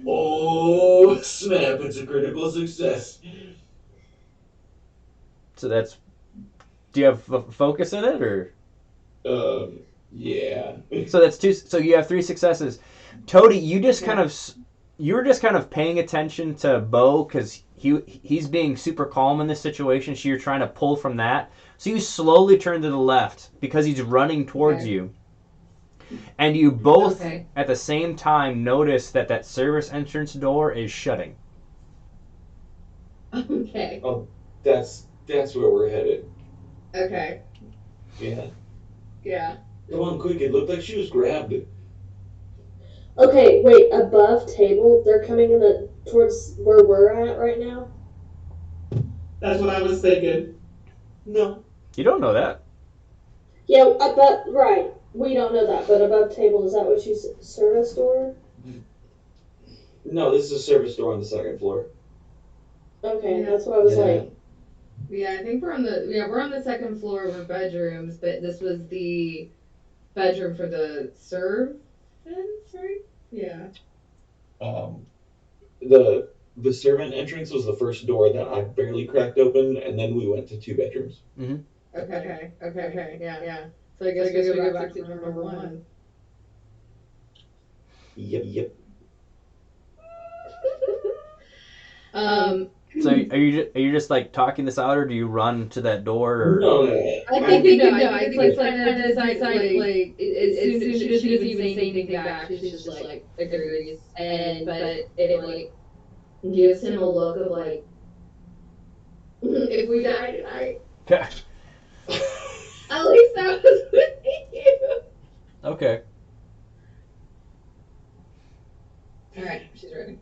Oh, snap, it's a critical success. So that's. Do you have focus in it or? Yeah. So that's 2. So you have 3 successes. Toady, you were just kind of paying attention to Bo because he's being super calm in this situation. So you're trying to pull from that. So you slowly turn to the left because he's running towards you. And you both at the same time notice that service entrance door is shutting. Okay. Oh, that's where we're headed. Okay. Yeah. Yeah. Come on, quick! It looked like she was grabbed. Okay, wait, above table, they're coming towards where we're at right now? That's what I was thinking. No. You don't know that. Yeah, right. We don't know that, but above table, is that what you said? Service door? No, this is a service door on the second floor. Okay, that's what I was like. Yeah, I think we're on the second floor of our bedrooms, but this was the bedroom for the servants, right? Yeah. The servant entrance was the first door that I barely cracked open, and then we went to 2 bedrooms. Mm-hmm. Okay. Yeah. So I guess we go back to number 1. Yep. So are you just like talking this out, or do you run to that door? Or No, no, I I'm think no. I think it's like kind of decided like as soon as she doesn't even say anything back, she's just like agrees, and but it like gives him a look of like if we die tonight, at least that was with you. okay. All right, she's ready.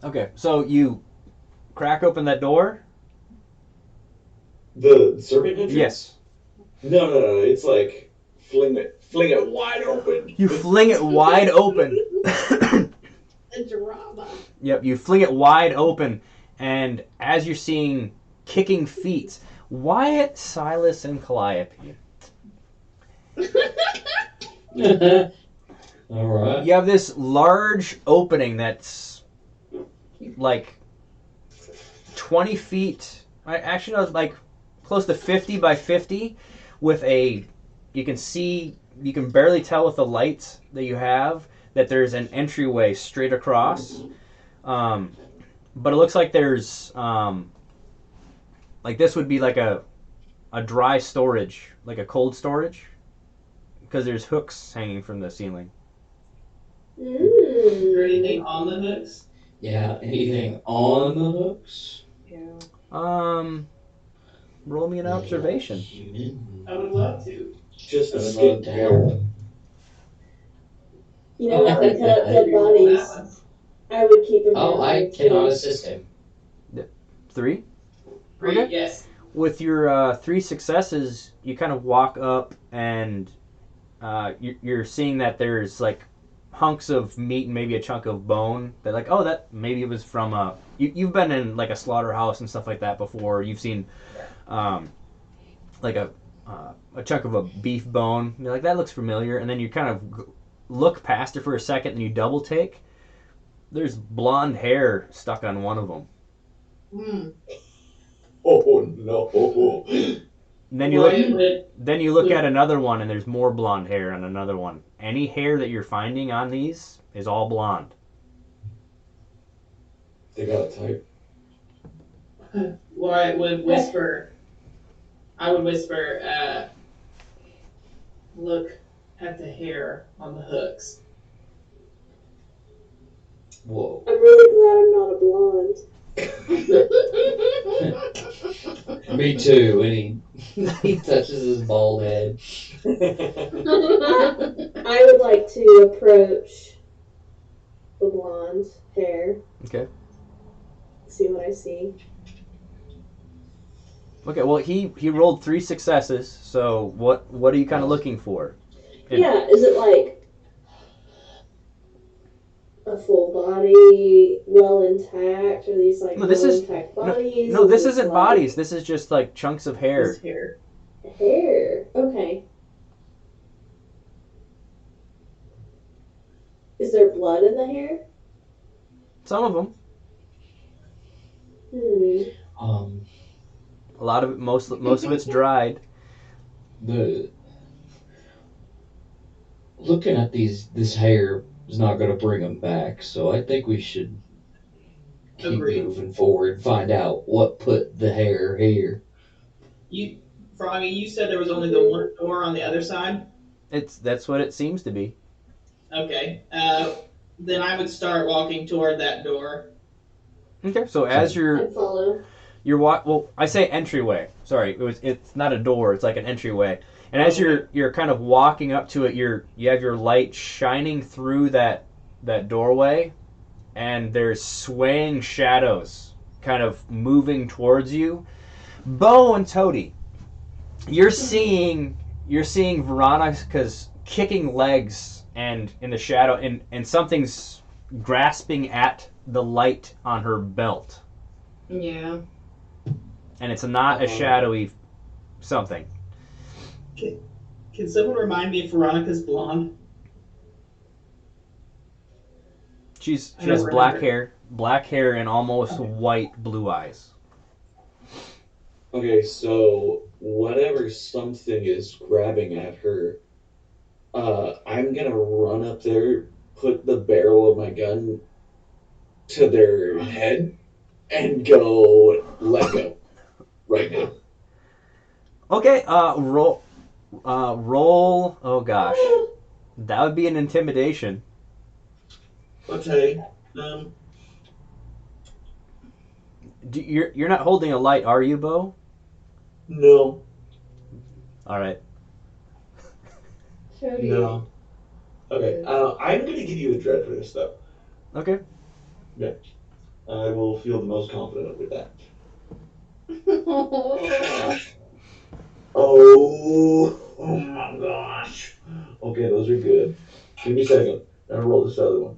Okay, so you crack open that door. The serpent entrance? Yes. No, no, no. It's like fling it wide open. You fling it wide open. A drama. Yep, you fling it wide open, and as you're seeing kicking feet, Wyatt, Silas, and Calliope. All right. You have this large opening that's like 20 feet. Actually, no, it's like close to 50 by 50 with a. You can see, you can barely tell with the lights that you have that there's an entryway straight across. But it looks like there's. Like this would be like a dry storage, like a cold storage, because there's hooks hanging from the ceiling. Is there anything Mm. on the hooks? Yeah. Anything on the hooks? Yeah. Um, roll me an observation. Human. I would love to. Just I a would skin love to hair. help. You know how they cut up dead bodies? I would keep him Oh, down I there cannot too. assist him. 3. Great, Okay. yes. With your 3 successes, you kind of walk up and you're seeing that there's like hunks of meat and maybe a chunk of bone. That like, oh, that maybe it was from a. You've been in like a slaughterhouse and stuff like that before. You've seen um, like a chunk of a beef bone. You're like, that looks familiar, and then you kind of look past it for a second, and you double take. There's blonde hair stuck on one of them. Mm. Oh no. And then you look. Wyatt would, Then you look at another one, and there's more blonde hair on another one. Any hair that you're finding on these is all blonde. They got a type. Wyatt would whisper. I would whisper, look at the hair on the hooks. Whoa. I'm really glad I'm not a blonde. Me too. And he touches his bald head. I would like to approach the blonde hair. Okay. See what I see. Okay. Well, he rolled 3 successes. So what are you kind of looking for? Yeah, is it like a full body, well intact? Are these like No, this well is intact bodies? no. This it isn't like bodies. This is just like chunks of hair. His hair. hair? Okay. Is there blood in the hair? Some of them. Um, A lot of it. Most of it's dried. the looking at this hair is not going to bring him back. So I think we should keep Agreed. moving forward and find out what put the hair here. You, Froggy, you said there was only the one door on the other side? That's what it seems to be. Okay. Then I would start walking toward that door. Okay. So as I'd follow. well, I say entryway. Sorry, it's not a door. It's like an entryway. And as you're kind of walking up to it, you have your light shining through that doorway, and there's swaying shadows kind of moving towards you. Bo and Toady, you're seeing Veronica's kicking legs and in the shadow, and something's grasping at the light on her belt, Yeah. and it's not a shadowy something. Can someone remind me if Veronica's blonde? She I has don't black hair and almost white blue eyes. Okay, so whatever something is grabbing at her, I'm gonna run up there, put the barrel of my gun to their head and go, let go right now. Okay, roll. Oh gosh, that would be an intimidation. Okay. You're not holding a light, are you, Bo? No. All right. Chody. No. Okay. I'm gonna give you a dread for this though. Okay. Yeah. I will feel the most confident with that. Oh my gosh. Okay, those are good. Give me a second. I'm gonna roll this other one.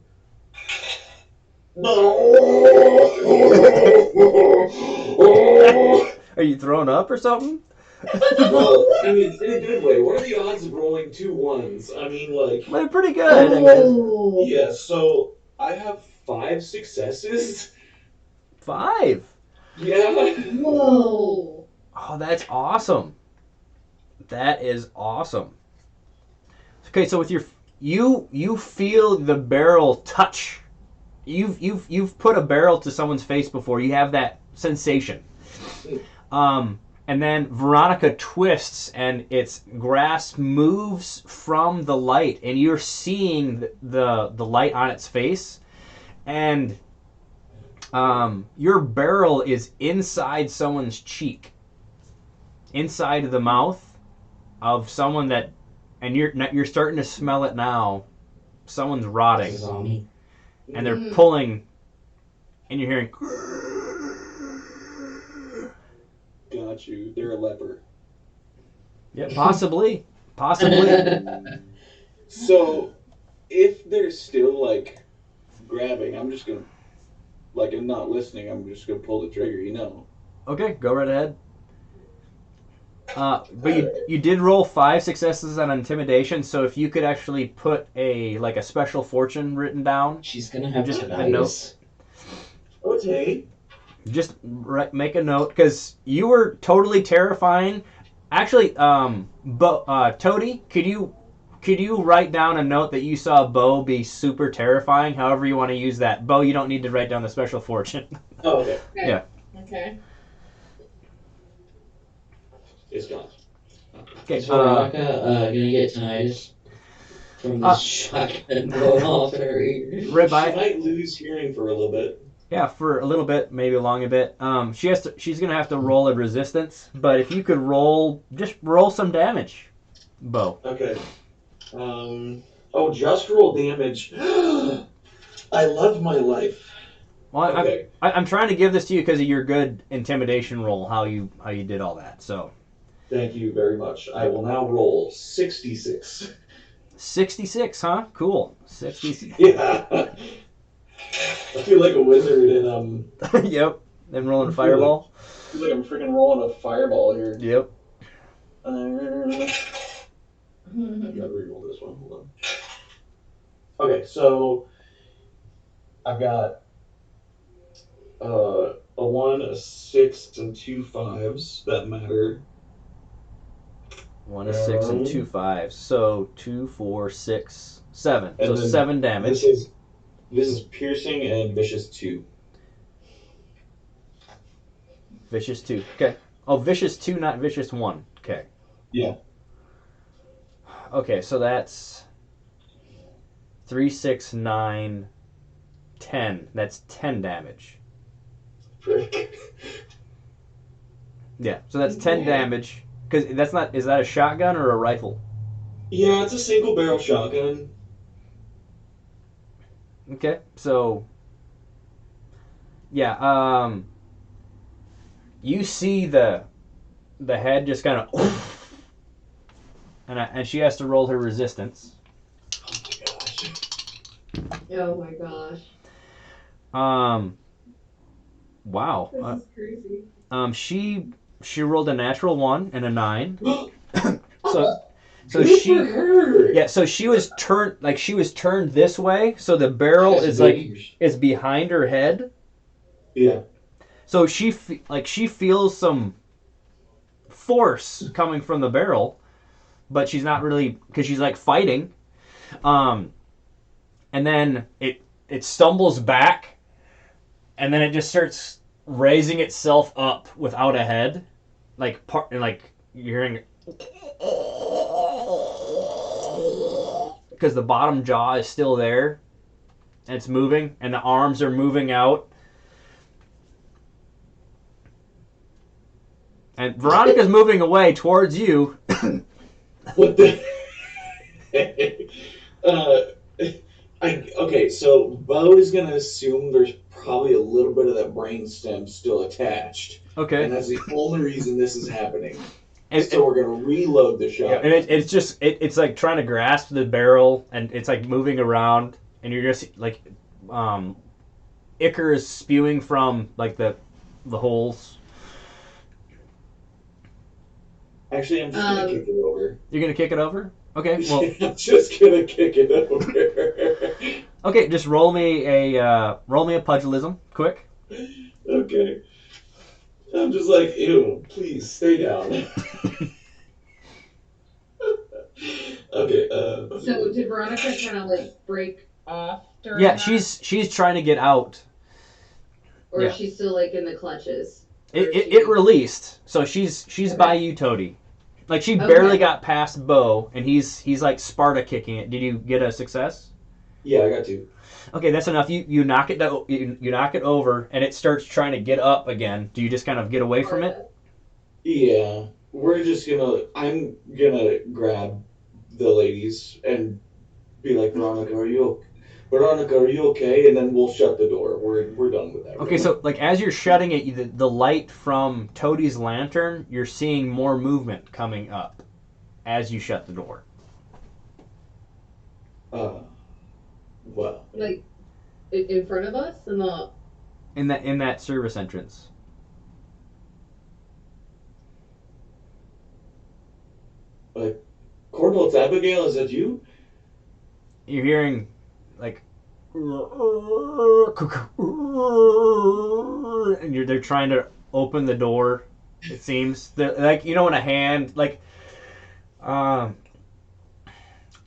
Are you throwing up or something? Well, I mean, in a good way. What are the odds of rolling 2 1s? I mean, like, They're pretty good, I guess. yeah, so I have 5 successes. 5. Yeah. Whoa. Oh, that's awesome. That is awesome. Okay, so with you feel the barrel touch. You've put a barrel to someone's face before. You have that sensation. And then Veronica twists and its grasp moves from the light, and you're seeing the light on its face, and your barrel is inside someone's cheek, inside of the mouth of someone that, and you're starting to smell it now. Someone's rotting, Zombie. and they're pulling, and you're hearing. Got you. They're a leper. Yeah, possibly. So, if they're still, like, grabbing, I'm just gonna, like, and not listening, I'm just gonna pull the trigger, you know? Okay, go right ahead. But you did roll 5 successes on intimidation, so if you could actually put a special fortune written down, She's gonna have Just to a note. Okay. just make a note because you were totally terrifying. Actually, Toady, could you write down a note that you saw Bo be super terrifying? However you want to use that. Bo, you don't need to write down the special fortune. Oh, okay. Yeah. Okay. It's gone. Okay. Is Veronica gonna get tinnitus from this shotgun going off in her ears? Right She by. might lose hearing for a little bit. Yeah, for a little bit, maybe along a bit. She's gonna have to roll a resistance, but if you could just roll some damage, Bo. Okay. Just roll damage. I love my life. Well, Okay. I'm trying to give this to you because of your good intimidation roll, how you did all that. So Thank you very much. I will now roll 66. 66, huh? Cool. 66. Yeah. I feel like a wizard in Yep. Then rolling a fireball. I feel like I'm freaking rolling a fireball here. Yep. I gotta reroll this one. Hold on. Okay, so I've got a 1, a 6, and 2 5s that matter. 1 a 6 and 2 5s. So 2, 4, 6, 7. And So then 7 damage. This is piercing and vicious 2. Vicious 2. Okay. Oh, vicious 2, not vicious 1. Okay. Yeah. Okay, so that's 3, 6, 9, 10. That's 10 damage. Frick. Yeah, so that's 10 damage. Because that's not. Is that a shotgun or a rifle? Yeah, it's a single barrel shotgun. Okay, so. Yeah, you see the head just kind of. And she has to roll her resistance. Oh my gosh. Wow. This is crazy. She rolled a natural 1 and a 9. So Good she for her. yeah, so she was turned this way, so the barrel is behind her head. Yeah. So she feels some force coming from the barrel, but she's not really, because she's like fighting. And then it stumbles back and then it just starts raising itself up without a head, like you're hearing, because the bottom jaw is still there, and it's moving, and the arms are moving out. And Veronica's moving away towards you. What the? Okay, so Bo is gonna assume there's probably a little bit of that brain stem still attached, Okay. and that's the only reason this is happening. And, so we're gonna reload the shot. Yeah, and it's like trying to grasp the barrel, and it's like moving around, and you're just like, ichor is spewing from like the holes. Actually, I'm just gonna kick it over. You're gonna kick it over? Okay. Well, I'm just gonna kick it over. Okay, just roll me a pugilism, quick. Okay. I'm just like, ew, please stay down. Okay. So did Veronica kind of like break off during Yeah, that? she's trying to get out. Or yeah. is she still like in the clutches? It released, so she's Okay. by you, Toady. Like she Okay. barely got past Bo, and he's like Sparta kicking it. Did you get a success? Yeah, I got 2. Okay, that's enough. You knock it down, you knock it over, and it starts trying to get up again. Do you just kind of get away from it? Yeah, I'm gonna grab the ladies and be like, Veronica, are you okay? And then we'll shut the door. We're done with that. Okay, so like as you're shutting it, the light from Toadie's lantern, you're seeing more movement coming up as you shut the door. Well, Like in front of us and the In that service entrance. Corporal, it's Abigail. Is that you? You're hearing like, and they're trying to open the door. It seems they're, like, you know, when a hand like,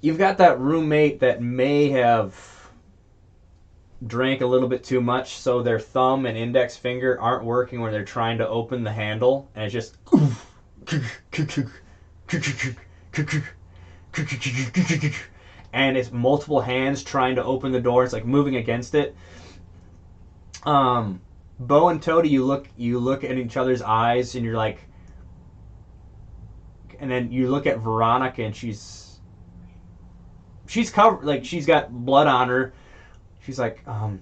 you've got that roommate that may have drank a little bit too much, so their thumb and index finger aren't working when they're trying to open the handle, and it's just and it's multiple hands trying to open the door. It's like moving against it. Bo and Toady, you look at each other's eyes, and you're like, and then you look at Veronica, and she's covered, like she's got blood on her. She's like, how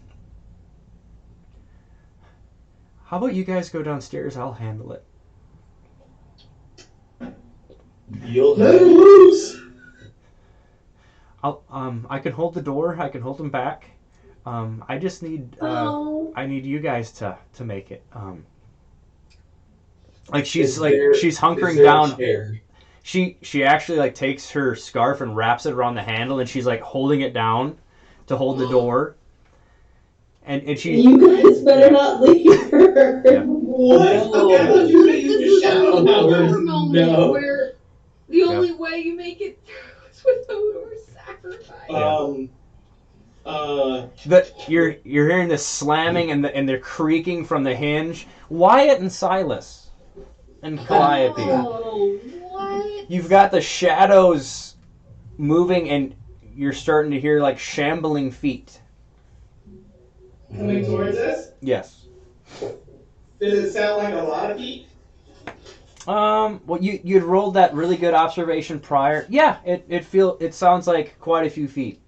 about you guys go downstairs? I'll handle it. You'll have loose. I can hold the door. I can hold them back. I just need I need you guys to make it. Like she's she's hunkering down. She actually like takes her scarf and wraps it around the handle, and she's like holding it down to hold the door. And she. You guys better not leave her. Yeah. What? No. I thought you were using your shadow power. No. Where the only way you make it through is with Hodor's sacrifice. You're hearing this slamming and they're creaking from the hinge. Wyatt and Silas and Calliope. Oh, what? You've got the shadows moving, and you're starting to hear like shambling feet. Coming towards us? Yes. Does it sound like a lot of feet? Well, you'd rolled that really good observation prior. Yeah, it sounds like quite a few feet.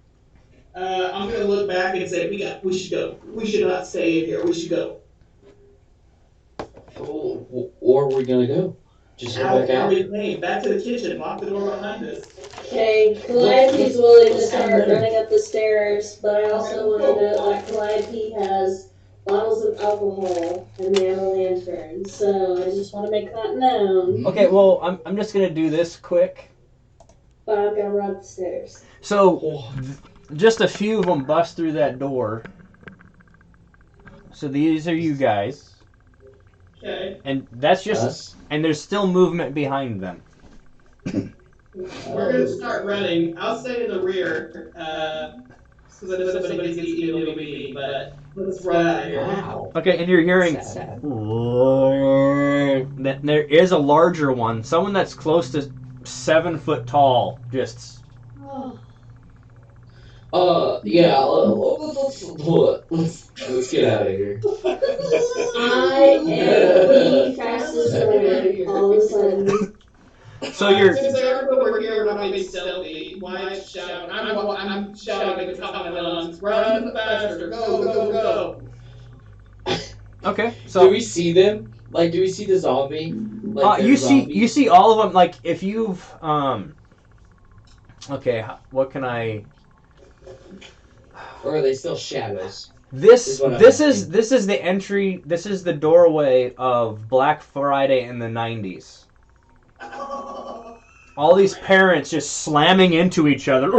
I'm gonna look back and say we should go. We should not stay in here. We should go. Or we're gonna go. Just go back out. Back to the kitchen. Lock the door behind us. Okay, Calliope's willing to start running up the stairs, but I also want to note that Calliope has bottles of alcohol and they have a lantern, so I just want to make that known. Okay, well, I'm just gonna do this quick. But I'm gonna run up the stairs. So, just a few of them bust through that door. So these are you guys. Okay. And that's just Us. and there's still movement behind them. We're gonna start running. I'll stay in the rear. because if somebody gets eaten, it'll be me. But let's run out of here. Wow. Okay, and you're hearing. Sad. That there is a larger one, someone that's close to 7 foot tall. Just Yeah. Let's get out of here. I am the fastest runner all of a sudden. so you're. Since everyone over here, we're not being stealthy. Why shout? I'm shouting at the top of my lungs. Run faster! Go, go, go! Okay, Do so we see them? Like, do we see the zombie? Like, you they're see zombies? all of them. Like if you've Okay, what can I? Or are they still shadows? This Is what I'm this asking. is the entry. This is the doorway of Black Friday in the 90s. All these parents just slamming into each other.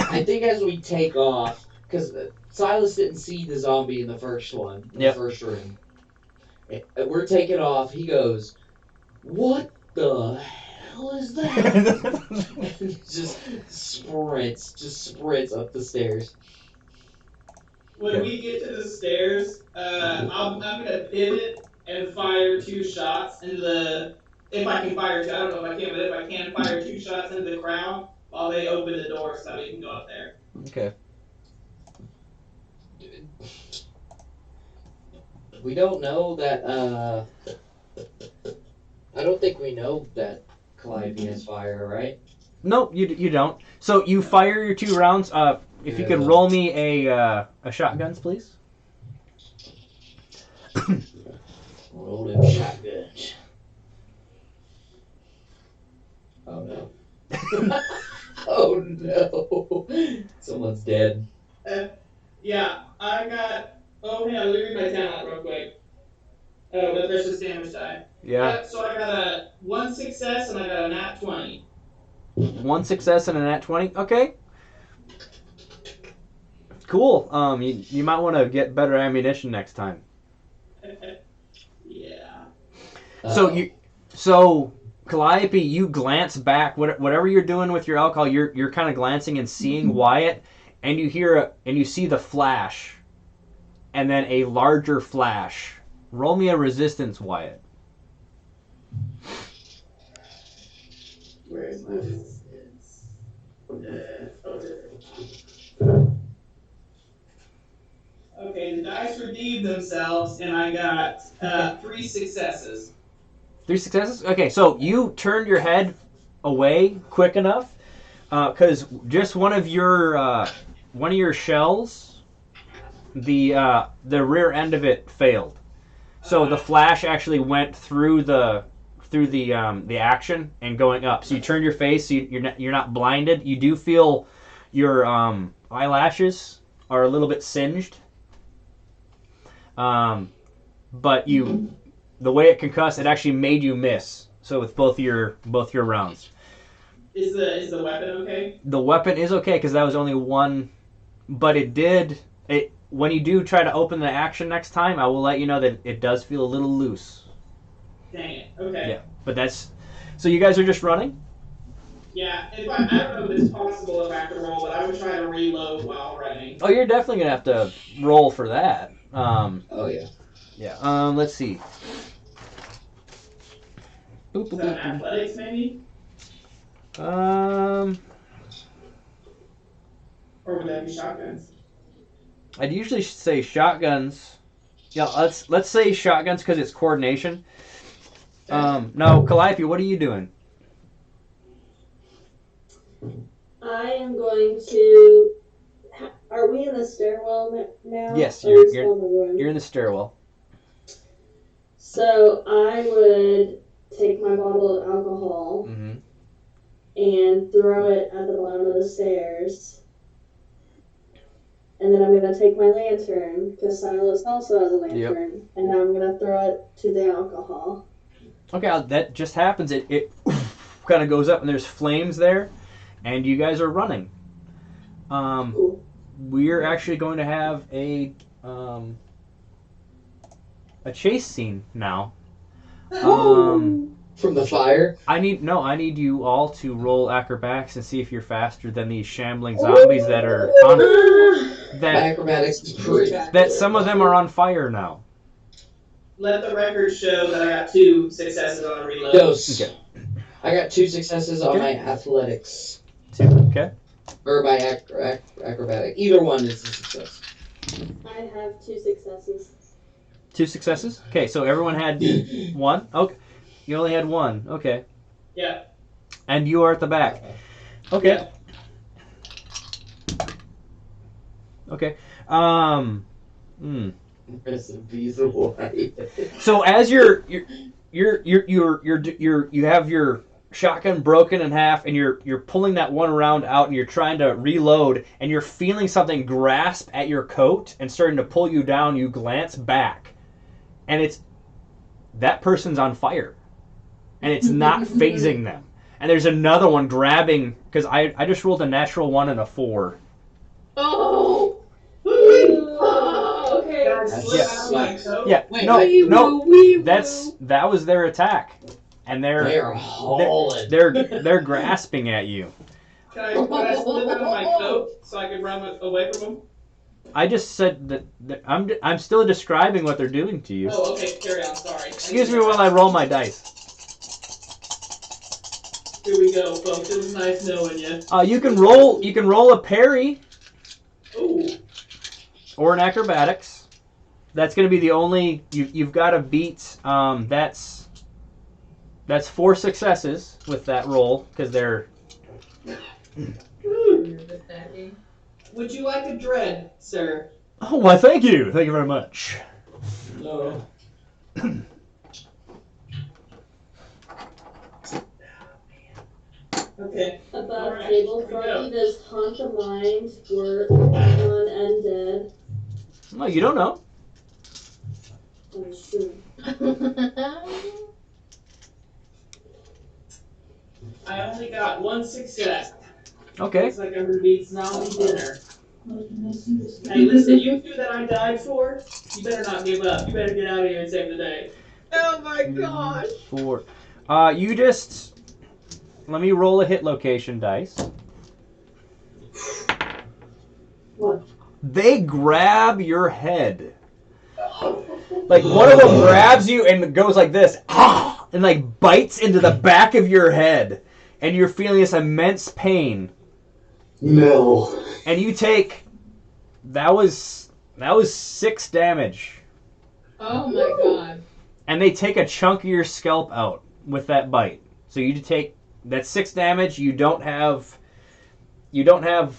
I think as we take off, because Silas didn't see the zombie in the first one, in Yep. the first room. We're taking off. He goes, "What the hell is that?" just sprints up the stairs. When we get to the stairs, I'm gonna pivot and fire 2 shots into the. If I can fire two, I don't know if I can, but if I can fire 2 shots into the crowd while they open the door so that we can go up there. Okay. We don't know that. I don't think we know that Calliope has fire, right? No, you don't. So you fire your 2 rounds. If you could Yeah. roll me a shotguns, please. Roll them shotguns. Oh no. Oh no. Someone's dead. Yeah, I got. Oh, hang on, let me read my talent real quick. Oh, that's just damage die. Yeah. Yep, so I got a 1 success and I got a nat 20. 1 success and a nat 20. Okay. Cool. You might want to get better ammunition next time. Yeah. So Calliope, you glance back. Whatever you're doing with your alcohol, you're kind of glancing and seeing Wyatt, and you see the flash, and then a larger flash. Roll me a resistance, Wyatt. Where's my resistance? Okay, the dice redeemed themselves, and I got 3 successes. 3 successes. Okay, so you turned your head away quick enough, because just one of your shells, the rear end of it failed. So the flash actually went through the action and going up. So you turned your face. So you're not blinded. You do feel your eyelashes are a little bit singed. But the way it concussed, it actually made you miss. So with both your rounds. Is the weapon okay? The weapon is okay because that was only one, but it. When you do try to open the action next time, I will let you know that it does feel a little loose. Dang it. Okay. Yeah, but that's. So you guys are just running? Yeah. I don't know if it's possible if I have to roll, but I would try to reload while running. Oh, you're definitely gonna have to roll for that. Oh yeah. Yeah. Let's see. Boop, Is boop, that boop, athletics maybe? boop. Or would that be shotguns? I'd usually say shotguns. Yeah, let's say shotguns because it's coordination. No, Calliope, what are you doing? I am going to. Are we in the stairwell now? Yes, Or are we still in the room? You're in the stairwell. So I would take my bottle of alcohol Mm-hmm. and throw it at the bottom of the stairs. And then I'm going to take my lantern, because Silas also has a lantern, and I'm going to throw it to the alcohol. Okay, that just happens. It kind of goes up, and there's flames there, and you guys are running. Cool. We're actually going to have a chase scene now. From the fire? I need you all to roll acrobatics and see if you're faster than these shambling zombies that are on My that acrobatics is pretty that good. some of them are on fire now. Let the record show that I got 2 successes on a reload. Dose. Okay. I got 2 successes on Okay. my athletics. Okay. Or my acrobatic. Either one is a success. I have 2 successes. 2 successes? Okay, so everyone had 1? Okay. You only had 1. Okay. Yeah. And you are at the back. Okay. Yeah. Okay. Recipes of life. So as you have your shotgun broken in half, and you're pulling that one round out, and you're trying to reload, and you're feeling something grasp at your coat and starting to pull you down. You glance back, and it's that person's on fire, and it's not phasing them. And there's another one grabbing, because I just rolled a natural 1 and a 4. Oh! Okay. Yeah, Wait, no, that was their attack, and They're hauling. they're grasping at you. Can I slip out of my coat so I can run away from them? I just said that I'm still describing what they're doing to you. Oh, okay. Carry on. Sorry. Excuse me while I roll my dice. Here we go, folks. It was nice knowing you. You can roll a parry Ooh. or an acrobatics. That's going to be the only you've got to beat. That's 4 successes with that roll, because they're. Would you like a dread, sir? Oh, why, thank you very much. No. Okay. Above Alright, table here we front go. you, does Haunt the Mind work on undead? Well, you don't know. I'm sure. I only got 1 success. Okay. Looks like I heard eat zombie dinner. Hey, listen, you 2 that I died for, you better not give up. You better get out of here and save the day. Oh my gosh! 4. You just let me roll a hit location dice. What? They grab your head. Like, one of them grabs you and goes like this, and like bites into the back of your head, and you're feeling this immense pain. No. And you take that was 6 damage. Oh my god. And they take a chunk of your scalp out with that bite. So you take that's 6 damage. You don't have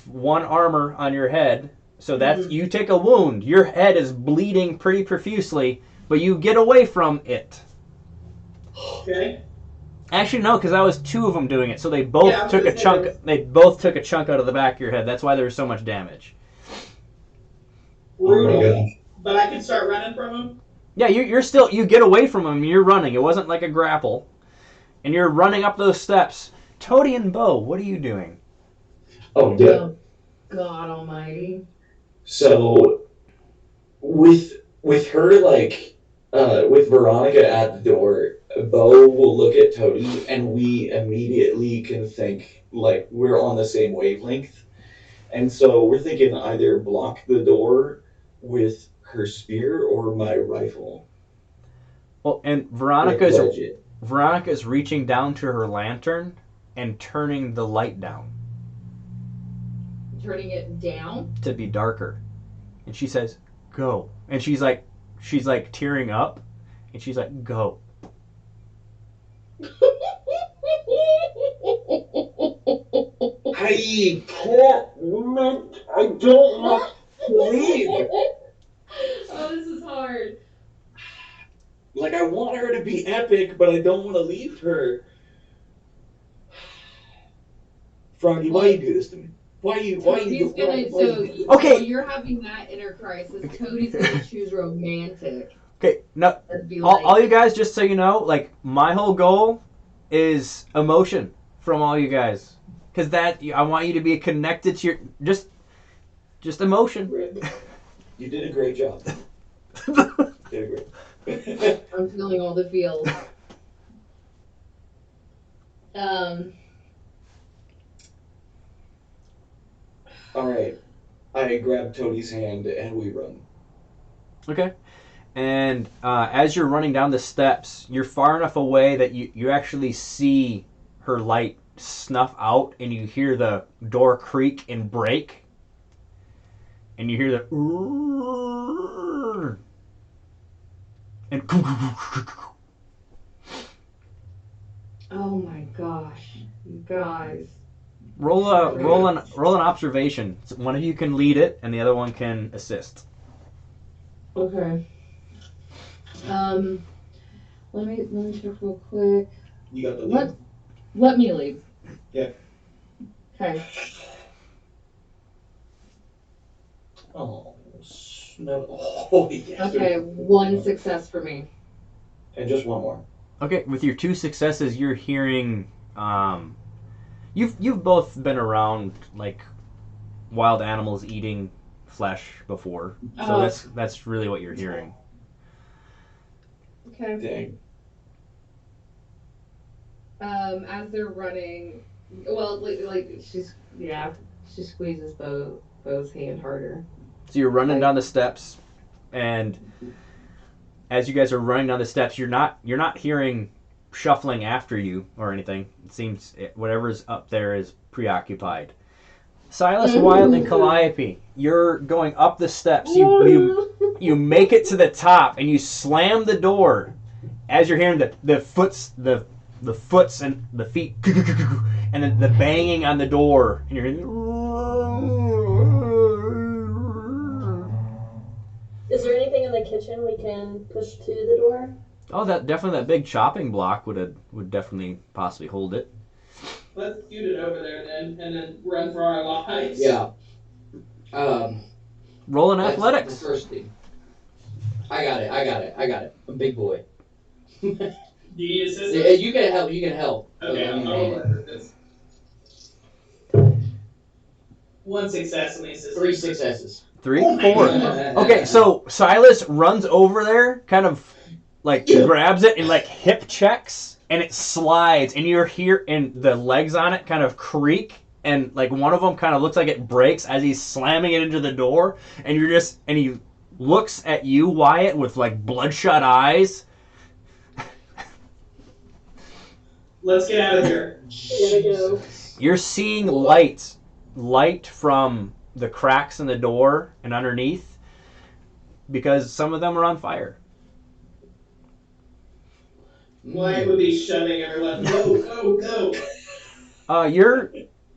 1 armor on your head. So that's you take a wound. Your head is bleeding pretty profusely, but you get away from it. Okay. Actually, no, because that was 2 of them doing it. So they both Yeah, took a chunk. They both took a chunk out of the back of your head. That's why there was so much damage. Oh my god. But I can start running from him? Yeah, you're still you get away from them. You're running. It wasn't like a grapple, and you're running up those steps. Toady and Bo, what are you doing? Oh yeah. Oh, God almighty. So with her with Veronica at the door, Bo will look at Toady, and we immediately can think like we're on the same wavelength. And so we're thinking either block the door with her spear or my rifle. Well, and Like, wedge it. Veronica's reaching down to her lantern and turning the light down Turning it down? to be darker. And she says, "Go." And she's like tearing up, and she's like, "Go." I can't. I don't want to leave. Oh, this is hard. Like, I want her to be epic, but I don't want to leave her. Froggy, why you do this to me? Why you Toadie's do gonna, why so, you- Okay. so you're having that inner crisis. Toadie's gonna choose romantic. Okay, no, That'd be like, all you guys, just so you know, like, my whole goal is emotion from all you guys, because I want you to be connected to your just emotion. You did a great job. Did a great. I'm feeling all the feels. Um, All right. I grab Toadie's hand and we run. Okay. And as you're running down the steps, you're far enough away that you actually see her light snuff out, and you hear the door creak and break, and you hear the and oh my gosh, you guys. roll an observation. One of you can lead it, and the other one can assist. Okay. Um, let me check real quick. You got the lead. Let me lead. Yeah. Okay. Oh, no. Oh, yes. Okay, one success for me. And just one more. Okay, with your two successes, you're hearing. You've both been around like wild animals eating flesh before, so Oh. that's really what you're hearing. Okay. Dang. As they're running, well, like she squeezes Bo's hand harder. So you're running down the steps, and as you guys are running down the steps, you're not hearing shuffling after you or anything. It seems whatever's up there is preoccupied. Silas, Wild, and Calliope, you're going up the steps. You make it to the top, and you slam the door as you're hearing the foots and the feet and the banging on the door, and you're hearing. Is there anything in the kitchen we can push to the door? Oh, that big chopping block would definitely possibly hold it. Let's scoot it over there then, and then run for our lives. Yeah. Roll in That's athletics. the first thing. I got it. I'm a big boy. Do you need assistance? Yeah, you can help. Okay, I I'll mean, roll assistance. One success and the assistance. 3 successes. 3, 4. Okay, so Silas runs over there, kind of like grabs it and like hip checks, and it slides, and you're here, and the legs on it kind of creak, and like one of them kind of looks like it breaks as he's slamming it into the door, and he looks at you, Wyatt, with like bloodshot eyes. Let's get out of here. We gotta go. You're seeing light from the cracks in the door and underneath, because some of them are on fire. Wyatt would be shoving everyone. Go.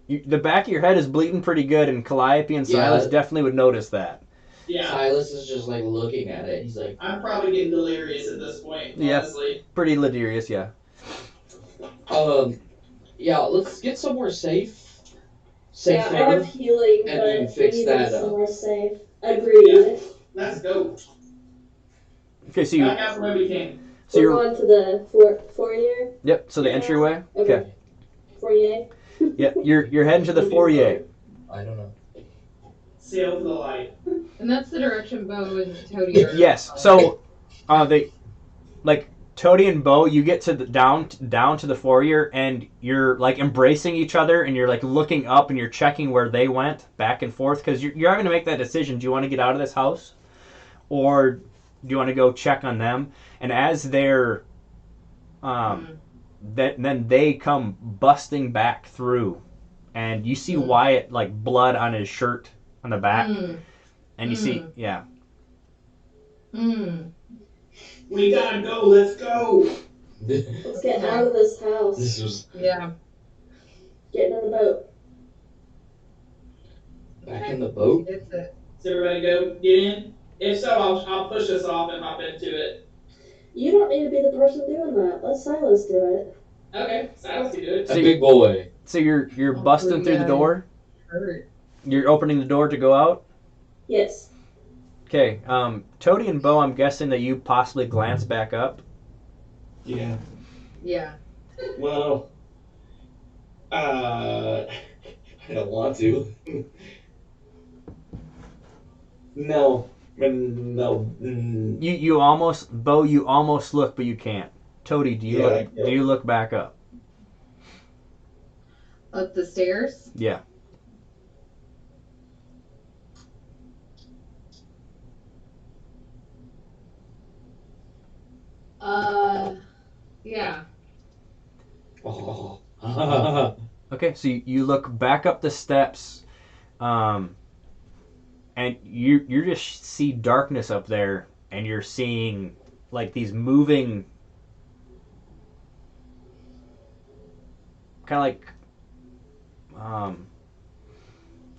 The back of your head is bleeding pretty good, and Calliope and Silas definitely would notice that. Yeah. Silas is just like looking at it. He's like, I'm probably getting delirious at this point, honestly. Pretty delirious, yeah. yeah, let's get somewhere safe. Yeah, I have healing, and but then fix we need that to be up. somewhere safe. Agreed. Yeah. Let's go. Okay, so you. Back out from where we came. So We're you're going to the foyer. Yep. So the entryway. Okay. Foyer. Yeah, you're heading to the foyer. I don't know. Sail to the light. And that's the direction Bo and Toady are. Yes. So, they, like Toady and Bo, you get to the down to the foyer, and you're like embracing each other, and you're like looking up, and you're checking where they went back and forth, because you're having to make that decision. Do you want to get out of this house, or do you want to go check on them? And as they're, then they come busting back through, and you see Wyatt like blood on his shirt on the back, and you see, yeah. We gotta go. Let's go. Let's get out of this house. This was Yeah. Get in the boat. back in the boat. It's it. Does everybody go get in? If so, I'll push us off and hop into it. You don't need to be the person doing that. Let Silas do it. Okay, Silas can do it. A big boy. So you're busting through the door. Hurt. You're opening the door to go out. Yes. Okay. Toady and Bo, I'm guessing that you possibly glance back up. Yeah. Yeah. Well, I don't want to. No. No. You almost, Bo, you almost look, but you can't. Toady, do you Yeah, look back up? Up the stairs? Yeah. Uh, yeah. Oh. Okay, so you look back up the steps, and you just see darkness up there, and you're seeing like these moving, kind of like, um,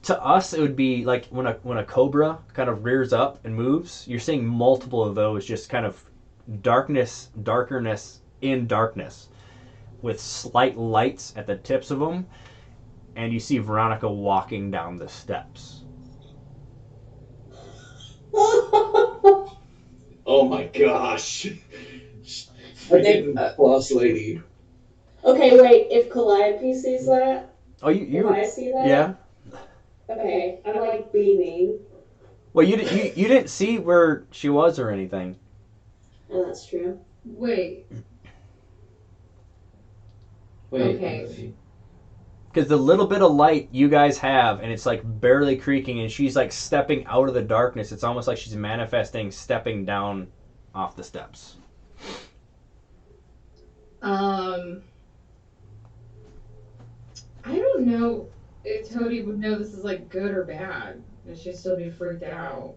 to us it would be like when a cobra kind of rears up and moves. You're seeing multiple of those, just kind of darkness in darkness, with slight lights at the tips of them, and you see Veronica walking down the steps. Oh my gosh. I think Freaking boss lady. Okay, wait. If Calliope sees that, Oh, if I see that, yeah. okay, I'm like beaming. Well, you didn't see where she was or anything. Oh, that's true. Wait. wait. Okay. Because the little bit of light you guys have, and it's like barely creaking, and she's like stepping out of the darkness. It's almost like she's manifesting, stepping down off the steps. Um, I don't know if Toady would know this is like good or bad. And she'd still be freaked out.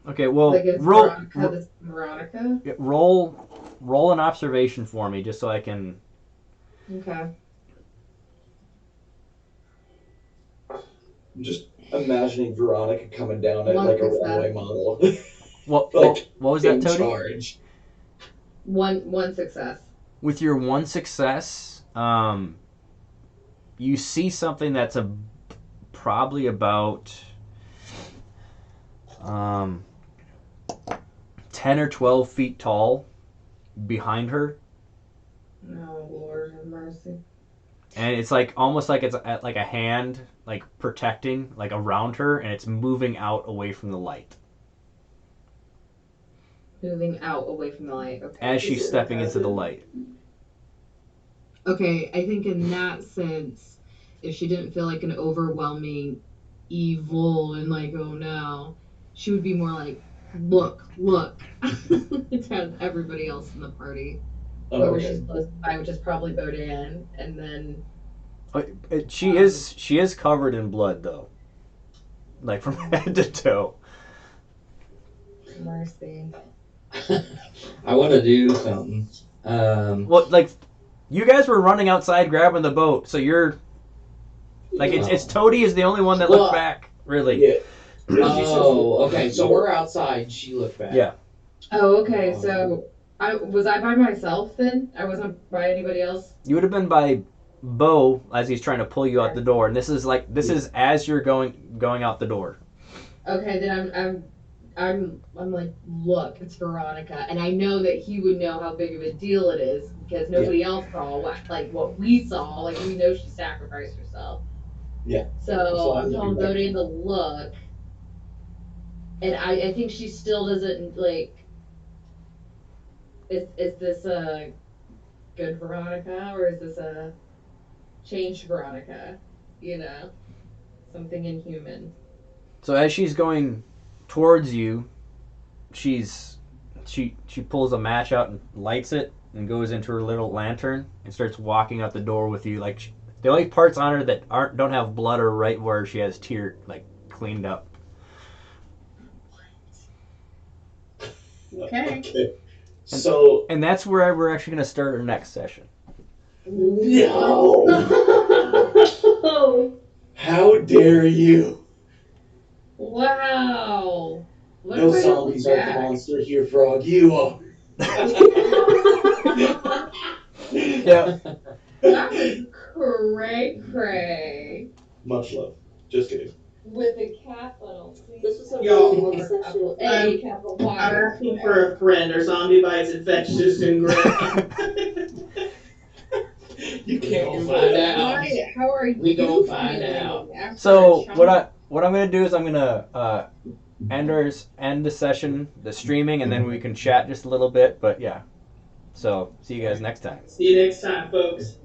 Okay, well, Like it's Veronica, this Veronica. roll an observation for me, just so I can. Okay. I'm just imagining Veronica coming down at One like a success. runway model. What was that, in Toady? charge. One success. With your one success, you see something that's probably about 10 or 12 feet tall behind her, Oh Lord have mercy. and it's like almost like it's like a hand like protecting like around her, and it's moving out away from the light Moving out away from the light. Okay. as she's stepping into the light. Okay, I think in that sense, if she didn't feel like an overwhelming evil and like, oh no, she would be more like, look, to everybody else in the party. Oh, Whoever okay. she's close by, which is probably Bodan, and then She is covered in blood though, like from head to toe. Mercy. I want to do something. Well, like you guys were running outside grabbing the boat, so you're like it's Toady is the only one that looked back, really. Yeah. Oh, okay. So we're outside. She looked back. Yeah. Oh, okay. So I by myself then? I wasn't by anybody else. You would have been by Bo as he's trying to pull you out the door, and this is as you're going out the door. Okay, then I'm like, look, it's Veronica, and I know that he would know how big of a deal it is because nobody else saw what we saw. Like we know she sacrificed herself. Yeah. So I'm I'm telling looking Bodine to look, and I think she still doesn't like. Is this a good Veronica or is this a changed Veronica? You know, something inhuman. So as she's going towards you, she pulls a match out and lights it and goes into her little lantern and starts walking out the door with you. Like the only parts on her that don't have blood are right where she has tear like cleaned up. Okay. So And that's where we're actually going to start our next session. no. Oh, How dare you? Wow. What No if I don't zombies look are the back? monster here, Frog. You are. Yeah. That was cray. Much love. Just kidding. With a capital C. this was a Yo, really good session. A capital I'm Y. asking for a friend. Are zombie bites infectious and great? You can't We'll do find that. out. How are We you gonna find feeling out. after So a what I'm going to do is I'm going to end the session, the streaming, and then we can chat just a little bit. But yeah. So see you guys next time. See you next time, folks.